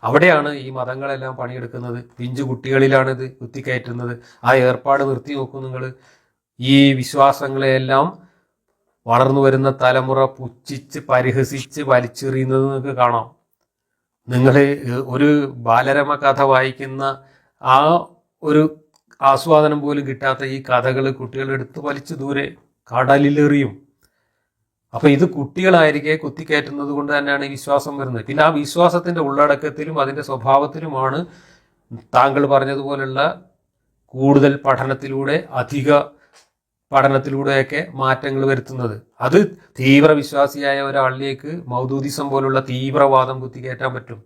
അവിടെയാണ് ഈ മതങ്ങളെല്ലാം പണിയെടുക്കുന്നത്. പിഞ്ചു കുട്ടികളിലാണിത് കുത്തിക്കയറ്റുന്നത്. ആ ഏർപ്പാട് നിർത്തി നോക്കൂ നിങ്ങൾ. ഈ വിശ്വാസങ്ങളെയെല്ലാം വളർന്നു വരുന്ന തലമുറ പുച്ഛിച്ച് പരിഹസിച്ച് വലിച്ചെറിയുന്നത് നിങ്ങൾക്ക് കാണാം. നിങ്ങൾ ഒരു ബാലരമ കഥ വായിക്കുന്ന ആ ഒരു ആസ്വാദനം പോലും കിട്ടാത്ത ഈ കഥകൾ കുട്ടികൾ എടുത്ത് വലിച്ചു ദൂരെ കടലിലെറിയും. അപ്പൊ ഇത് കുട്ടികളായിരിക്കെ കുത്തിക്കയറ്റുന്നത് കൊണ്ട് തന്നെയാണ് ഈ വിശ്വാസം വരുന്നത്. പിന്നെ ആ വിശ്വാസത്തിന്റെ ഉള്ളടക്കത്തിലും അതിന്റെ സ്വഭാവത്തിലുമാണ് താങ്കൾ പറഞ്ഞതുപോലുള്ള കൂടുതൽ പഠനത്തിലൂടെ, അധിക പഠനത്തിലൂടെയൊക്കെ മാറ്റങ്ങൾ വരുത്തുന്നത്. അത് തീവ്ര വിശ്വാസിയായ ഒരാളിലേക്ക് മൗദൂദിസം പോലുള്ള തീവ്രവാദം കുത്തിക്കയറ്റാൻ പറ്റും.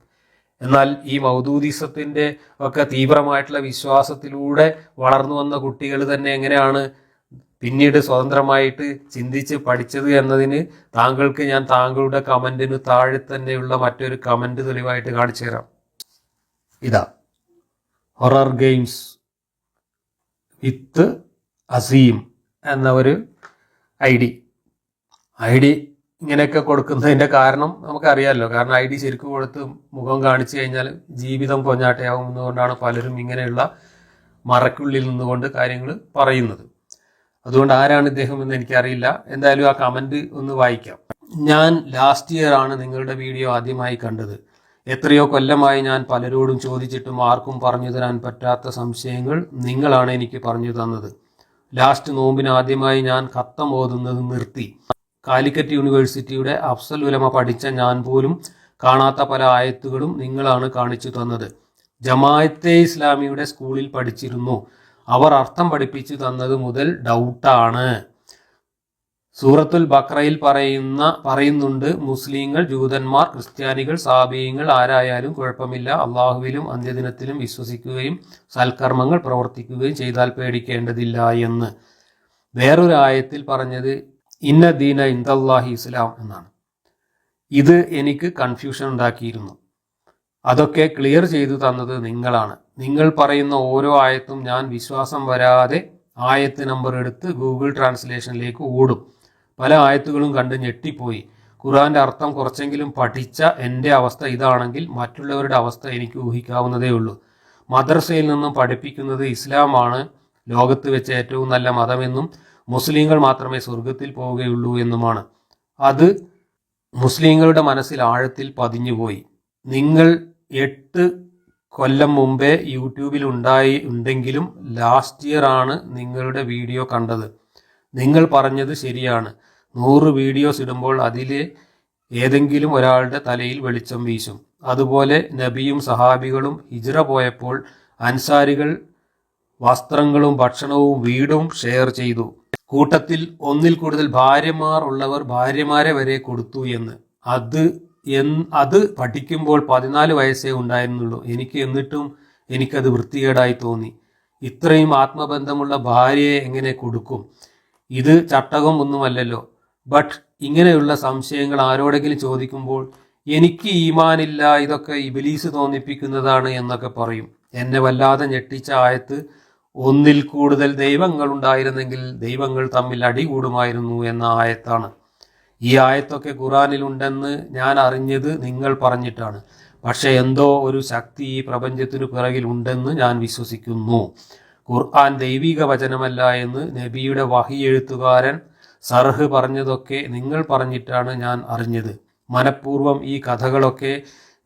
എന്നാൽ ഈ മൗദൂദിസത്തിന്റെ ഒക്കെ തീവ്രമായിട്ടുള്ള വിശ്വാസത്തിലൂടെ വളർന്നു വന്ന കുട്ടികൾ തന്നെ എങ്ങനെയാണ് പിന്നീട് സ്വതന്ത്രമായിട്ട് ചിന്തിച്ച് പഠിച്ചത് എന്നതിന് താങ്കൾക്ക് ഞാൻ താങ്കളുടെ കമന്റിന് താഴെ തന്നെയുള്ള മറ്റൊരു കമന്റ് തെളിവായിട്ട് കാണിച്ചു തരാം. ഇതാ, ഹൊറർ ഗെയിംസ് വിത്ത് അസീം എന്ന ഒരു ഐ ഡി ഇങ്ങനെയൊക്കെ കൊടുക്കുന്നതിൻ്റെ കാരണം നമുക്കറിയാമല്ലോ. കാരണം ഐ ഡി ശരിക്കും കൊടുത്ത് മുഖം കാണിച്ചു കഴിഞ്ഞാൽ ജീവിതം കൊഞ്ഞാട്ടയാവുന്നതുകൊണ്ടാണ് പലരും ഇങ്ങനെയുള്ള മറയ്ക്കുള്ളിൽ നിന്നുകൊണ്ട് കാര്യങ്ങൾ പറയുന്നത്. അതുകൊണ്ട് ആരാണ് ഇദ്ദേഹം എന്ന് എനിക്കറിയില്ല. എന്തായാലും ആ കമന്റ് ഒന്ന് വായിക്കാം. ഞാൻ ലാസ്റ്റ് ഇയർ ആണ് നിങ്ങളുടെ വീഡിയോ ആദ്യമായി കണ്ടത്. എത്രയോ കൊല്ലമായി ഞാൻ പലരോടും ചോദിച്ചിട്ടും ആർക്കും പറഞ്ഞു തരാൻ പറ്റാത്ത സംശയങ്ങൾ നിങ്ങളാണ് എനിക്ക് പറഞ്ഞു തന്നത്. ലാസ്റ്റ് നോമ്പിന് ആദ്യമായി ഞാൻ ഖത്തം ഓതുന്നത് നിർത്തി. കാലിക്കറ്റ് യൂണിവേഴ്സിറ്റിയുടെ അഫ്സൽ ഉലമ പഠിച്ച ഞാൻ പോലും കാണാത്ത പല ആയത്തുകളും നിങ്ങളാണ് കാണിച്ചു തന്നത്. ജമാഅത്തെ ഇസ്ലാമിയുടെ സ്കൂളിൽ പഠിച്ചിരുന്നു. അവർ അർത്ഥം പഠിപ്പിച്ചു തന്നത് മുതൽ ഡൗട്ടാണ്. സൂറത്തുൽ ബഖറയിൽ പറയുന്നുണ്ട്, മുസ്ലിങ്ങൾ, ജൂതന്മാർ, ക്രിസ്ത്യാനികൾ, സാബിയങ്ങൾ ആരായാലും കുഴപ്പമില്ല, അള്ളാഹുവിലും അന്ത്യദിനത്തിലും വിശ്വസിക്കുകയും സൽക്കർമ്മങ്ങൾ പ്രവർത്തിക്കുകയും ചെയ്താൽ പേടിക്കേണ്ടതില്ല എന്ന്. വേറൊരു ആയത്തിൽ പറഞ്ഞത് ഇന്ന ദീന ഇൻദല്ലാഹി ഇസ്ലാം എന്നാണ്. ഇത് എനിക്ക് കൺഫ്യൂഷൻ ഉണ്ടാക്കിയിരുന്നു. അതൊക്കെ ക്ലിയർ ചെയ്തു തന്നത് നിങ്ങളാണ്. നിങ്ങൾ പറയുന്ന ഓരോ ആയത്തും ഞാൻ വിശ്വാസം വരാതെ ആയത്ത് നമ്പർ എടുത്ത് ഗൂഗിൾ ട്രാൻസ്ലേഷനിലേക്ക് ഓടും. പല ആയത്തുകളും കണ്ട് ഞെട്ടിപ്പോയി. ഖുർആന്റെ അർത്ഥം കുറച്ചെങ്കിലും പഠിച്ച എൻ്റെ അവസ്ഥ ഇതാണെങ്കിൽ മറ്റുള്ളവരുടെ അവസ്ഥ എനിക്ക് ഊഹിക്കാവുന്നതേ ഉള്ളൂ. മദ്രസയിൽ നിന്നും പഠിപ്പിക്കുന്നത് ഇസ്ലാമാണ് ലോകത്ത് വെച്ച് ഏറ്റവും നല്ല മതമെന്നും മുസ്ലിങ്ങൾ മാത്രമേ സ്വർഗത്തിൽ പോവുകയുള്ളൂ എന്നുമാണ്. അത് മുസ്ലിങ്ങളുടെ മനസ്സിൽ ആഴത്തിൽ പതിഞ്ഞുപോയി. നിങ്ങൾ 8 കൊല്ലം മുമ്പേ യൂട്യൂബിൽ ഉണ്ടെങ്കിലും ലാസ്റ്റ് ഇയർ ആണ് നിങ്ങളുടെ വീഡിയോ കണ്ടത്. നിങ്ങൾ പറഞ്ഞത് ശരിയാണ്. 100 വീഡിയോസ് ഇടുമ്പോൾ അതിലെ ഏതെങ്കിലും ഒരാളുടെ തലയിൽ വെളിച്ചം വീശും. അതുപോലെ നബിയും സഹാബികളും ഹിജ്റ പോയപ്പോൾ അൻസാരികൾ വസ്ത്രങ്ങളും ഭക്ഷണവും വീടും ഷെയർ ചെയ്തു. കൂട്ടത്തിൽ ഒന്നിൽ കൂടുതൽ ഭാര്യമാർ ഉള്ളവർ ഭാര്യമാരെ വരെ കൊടുത്തു എന്ന്. അത് പഠിക്കുമ്പോൾ 14 വയസ്സേ ഉണ്ടായിരുന്നുള്ളൂ എനിക്ക്. എന്നിട്ടും എനിക്കത് വൃത്തികേടായി തോന്നി. ഇത്രയും ആത്മബന്ധമുള്ള ഭാര്യയെ എങ്ങനെ കൊടുക്കും? ഇത് ചട്ടകം ഒന്നുമല്ലല്ലോ. ബട്ട് ഇങ്ങനെയുള്ള സംശയങ്ങൾ ആരോടെങ്കിലും ചോദിക്കുമ്പോൾ എനിക്ക് ഈമാനില്ല, ഇതൊക്കെ ഇബ്ലീസ് തോന്നിപ്പിക്കുന്നതാണ് എന്നൊക്കെ പറയും. എന്നെ വല്ലാതെ ഞെട്ടിച്ച ആയത്ത് ഒന്നിൽ കൂടുതൽ ദൈവങ്ങൾ ഉണ്ടായിരുന്നെങ്കിൽ ദൈവങ്ങൾ തമ്മിൽ അടികൂടുമായിരുന്നു എന്ന ആയത്താണ്. ഈ ആയത്തൊക്കെ ഖുറാനിലുണ്ടെന്ന് ഞാൻ അറിഞ്ഞത് നിങ്ങൾ പറഞ്ഞിട്ടാണ്. പക്ഷെ എന്തോ ഒരു ശക്തി ഈ പ്രപഞ്ചത്തിനു പിറകിൽ ഉണ്ടെന്ന് ഞാൻ വിശ്വസിക്കുന്നു. ഖുർആൻ ദൈവിക വചനമല്ല എന്ന് നബിയുടെ വഹി എഴുത്തുകാരൻ സർഹ് പറഞ്ഞതൊക്കെ നിങ്ങൾ പറഞ്ഞിട്ടാണ് ഞാൻ അറിഞ്ഞത്. മനഃപൂർവ്വം ഈ കഥകളൊക്കെ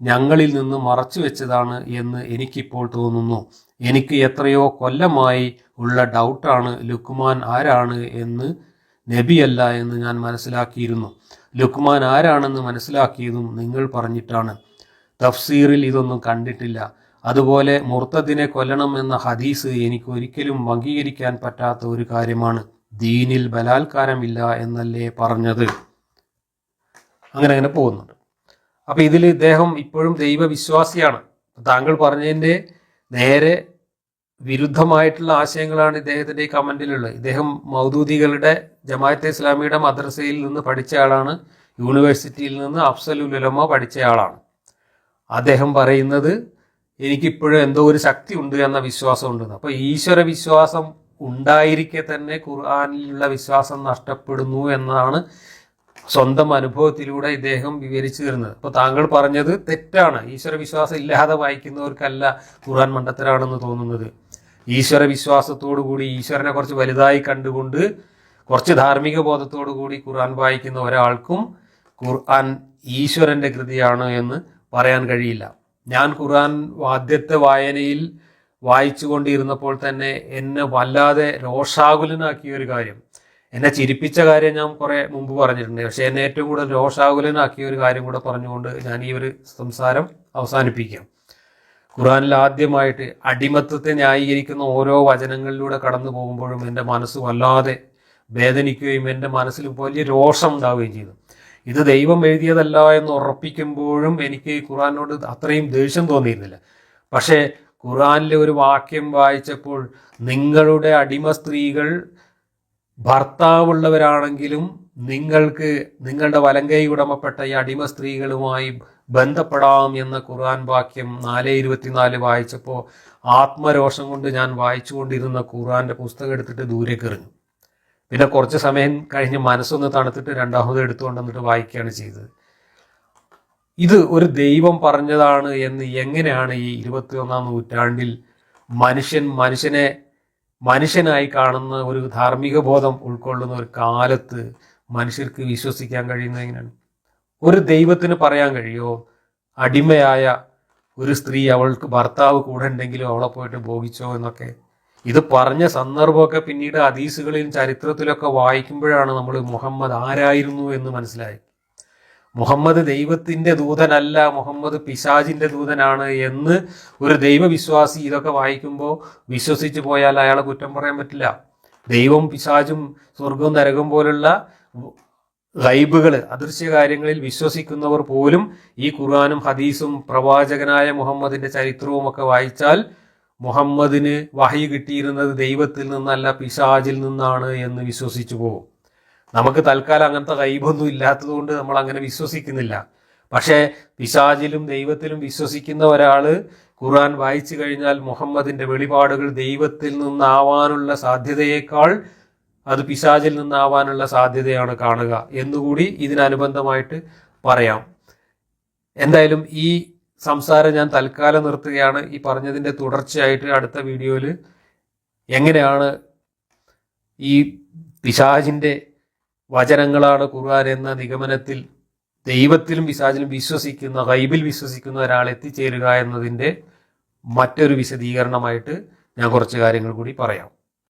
ഞങ്ങളിൽ നിന്ന് മറച്ചു വെച്ചതാണ് എന്ന് എനിക്കിപ്പോൾ തോന്നുന്നു. എനിക്ക് എത്രയോ കൊല്ലമായി ഉള്ള ഡൗട്ടാണ് ലുക്മാൻ ആരാണ് എന്ന്, നബിയല്ല എന്ന് ഞാൻ മനസ്സിലാക്കിയിരുന്നു. ലുക്മാൻ ആരാണെന്ന് മനസ്സിലാക്കിയതും നിങ്ങൾ പറഞ്ഞിട്ടാണ്. തഫ്സീറിൽ ഇതൊന്നും കണ്ടിട്ടില്ല. അതുപോലെ മുർത്തദിനെ കൊല്ലണം എന്ന ഹദീസ് എനിക്ക് ഒരിക്കലും അംഗീകരിക്കാൻ പറ്റാത്ത ഒരു കാര്യമാണ്. ദീനിൽ ബലാത്കാരമില്ല എന്നല്ലേ പറഞ്ഞത്? അങ്ങനെ പോകുന്നുണ്ട്. അപ്പൊ ഇതിൽ ഇദ്ദേഹം ഇപ്പോഴും ദൈവവിശ്വാസിയാണ്. താങ്കൾ പറഞ്ഞതിൻ്റെ നേരെ വിരുദ്ധമായിട്ടുള്ള ആശയങ്ങളാണ് ഇദ്ദേഹത്തിൻ്റെ ഈ കമന്റിലുള്ളത്. ഇദ്ദേഹം മൗദൂദികളുടെ ജമാഅത്തെ ഇസ്ലാമിയുടെ മദ്രസയിൽ നിന്ന് പഠിച്ച ആളാണ്. യൂണിവേഴ്സിറ്റിയിൽ നിന്ന് അഫ്സലുൽ ഉലമ പഠിച്ച ആളാണ്. അദ്ദേഹം പറയുന്നത് എനിക്കിപ്പോഴും എന്തോ ഒരു ശക്തി ഉണ്ട് എന്ന വിശ്വാസം ഉണ്ടെന്ന്. അപ്പൊ ഈശ്വര വിശ്വാസം ഉണ്ടായിരിക്കെ തന്നെ ഖുർആനിലുള്ള വിശ്വാസം നഷ്ടപ്പെടുന്നു എന്നാണ് സ്വന്തം അനുഭവത്തിലൂടെ ഇദ്ദേഹം വിവരിച്ചു തരുന്നത്. അപ്പൊ താങ്കൾ പറഞ്ഞത് തെറ്റാണ്. ഈശ്വര വിശ്വാസം ഇല്ലാതെ വായിക്കുന്നവർക്കല്ല ഖുർആൻ മണ്ടത്തരാണെന്ന് തോന്നുന്നത്. ഈശ്വര വിശ്വാസത്തോടു കൂടി ഈശ്വരനെ കുറച്ച് വലുതായി കണ്ടുകൊണ്ട് കുറച്ച് ധാർമ്മിക ബോധത്തോടു കൂടി ഖുർആൻ വായിക്കുന്ന ഒരാൾക്കും ഖുർആൻ ഈശ്വരന്റെ കൃതിയാണ് എന്ന് പറയാൻ കഴിയില്ല. ഞാൻ ഖുർആൻ ആദ്യത്തെ വായനയിൽ വായിച്ചു കൊണ്ടിരുന്നപ്പോൾ തന്നെ എന്നെ വല്ലാതെ രോഷാകുലനാക്കിയ ഒരു കാര്യം, എന്നെ ചിരിപ്പിച്ച കാര്യം ഞാൻ കുറെ മുമ്പ് പറഞ്ഞിട്ടുണ്ട്. പക്ഷെ എന്നെ ഏറ്റവും കൂടുതൽ രോഷാകുലനാക്കിയ ഒരു കാര്യം കൂടെ പറഞ്ഞുകൊണ്ട് ഞാൻ ഈ ഒരു സംസാരം അവസാനിപ്പിക്കാം. ഖുർആനിൽ ആദ്യമായിട്ട് അടിമത്തത്തെ ന്യായീകരിക്കുന്ന ഓരോ വചനങ്ങളിലൂടെ കടന്നു പോകുമ്പോഴും എൻ്റെ മനസ്സ് വല്ലാതെ വേദനിക്കുകയും എൻ്റെ മനസ്സിൽ വലിയ രോഷം ഉണ്ടാവുകയും ചെയ്തു. ഇത് ദൈവം എഴുതിയതല്ല എന്ന് ഉറപ്പിക്കുമ്പോഴും എനിക്ക് ഖുർആനോട് അത്രയും ദേഷ്യം തോന്നിയിരുന്നില്ല. പക്ഷേ ഖുർആനിലെ ഒരു വാക്യം വായിച്ചപ്പോൾ നിങ്ങളുടെ അടിമ സ്ത്രീകൾ ഭർത്താവുള്ളവരാണെങ്കിലും നിങ്ങൾക്ക് നിങ്ങളുടെ വലങ്കൈ ഉടമപ്പെട്ട ഈ അടിമ സ്ത്രീകളുമായി ബന്ധപ്പെടാം എന്ന ഖുർആൻ വാക്യം 4:24 വായിച്ചപ്പോൾ ആത്മരോഷം കൊണ്ട് ഞാൻ വായിച്ചുകൊണ്ടിരുന്ന ഖുർആന്റെ പുസ്തകം എടുത്തിട്ട് ദൂരേക്ക് എറിഞ്ഞു. പിന്നെ കുറച്ച് സമയം കഴിഞ്ഞ് മനസ്സൊന്ന് തണുത്തിട്ട് രണ്ടാമത് എടുത്തുകൊണ്ടുവന്നിട്ട് വായിക്കുകയാണ് ചെയ്തത്. ഇത് ഒരു ദൈവം പറഞ്ഞതാണ് എന്ന് എങ്ങനെയാണ് ഈ 21-ാം നൂറ്റാണ്ടിൽ മനുഷ്യനായി കാണുന്ന ഒരു ധാർമ്മിക ബോധം ഉൾക്കൊള്ളുന്ന ഒരു കാലത്ത് മനുഷ്യർക്ക് വിശ്വസിക്കാൻ കഴിയുന്നത് എങ്ങനെയാണ്? ഒരു ദൈവത്തിന് പറയാൻ കഴിയുമോ അടിമയായ ഒരു സ്ത്രീ അവൾക്ക് ഭർത്താവ് കൂടെ ഉണ്ടെങ്കിലും അവളെ പോയിട്ട് ഭോഗിച്ചോ എന്നൊക്കെ? ഇത് പറഞ്ഞ സന്ദർഭമൊക്കെ പിന്നീട് ഹദീസുകളിലും ചരിത്രത്തിലൊക്കെ വായിക്കുമ്പോഴാണ് നമ്മൾ മുഹമ്മദ് ആരായിരുന്നു എന്ന് മനസ്സിലായി. മുഹമ്മദ് ദൈവത്തിന്റെ ദൂതനല്ല, മുഹമ്മദ് പിശാചിന്റെ ദൂതനാണ് എന്ന് ഒരു ദൈവവിശ്വാസി ഇതൊക്കെ വായിക്കുമ്പോൾ വിശ്വസിച്ച് പോയാൽ അയാളെ കുറ്റം പറയാൻ പറ്റില്ല. ദൈവവും പിശാചും സ്വർഗവും നരകം പോലുള്ള ഗൈബുകൾ, അദൃശ്യ കാര്യങ്ങളിൽ വിശ്വസിക്കുന്നവർ പോലും ഈ ഖുർആനും ഹദീസും പ്രവാചകനായ മുഹമ്മദിന്റെ ചരിത്രവും ഒക്കെ വായിച്ചാൽ മുഹമ്മദിന് വഹി കിട്ടിയിരുന്നത് ദൈവത്തിൽ നിന്നല്ല പിശാചിൽ നിന്നാണ് എന്ന് വിശ്വസിച്ചു പോകും. നമുക്ക് തൽക്കാലം അങ്ങനത്തെ ഗൈബൊന്നും ഇല്ലാത്തത് കൊണ്ട് നമ്മൾ അങ്ങനെ വിശ്വസിക്കുന്നില്ല. പക്ഷേ പിശാചിലും ദൈവത്തിലും വിശ്വസിക്കുന്ന ഒരാള് ഖുർആൻ വായിച്ചു കഴിഞ്ഞാൽ മുഹമ്മദിന്റെ വെളിപാടുകൾ ദൈവത്തിൽ നിന്നാവാനുള്ള സാധ്യതയേക്കാൾ അത് പിശാചിൽ നിന്നാവാനുള്ള സാധ്യതയാണ് കാണുക എന്നുകൂടി ഇതിനനുബന്ധമായിട്ട് പറയാം. എന്തായാലും ഈ സംസാരം ഞാൻ തൽക്കാലം നിർത്തുകയാണ്. ഈ പറഞ്ഞതിൻ്റെ തുടർച്ചയായിട്ട് അടുത്ത വീഡിയോയിൽ എങ്ങനെയാണ് ഈ പിശാചിൻ്റെ വചനങ്ങളാണ് ഖുർആൻ എന്ന നിഗമനത്തിൽ ദൈവത്തിലും പിശാചിലും വിശ്വസിക്കുന്ന, ഗൈബിൽ വിശ്വസിക്കുന്ന ഒരാൾ എത്തിച്ചേരുക എന്നതിൻ്റെ മറ്റൊരു വിശദീകരണമായിട്ട് ഞാൻ കുറച്ച് കാര്യങ്ങൾ കൂടി പറയാം.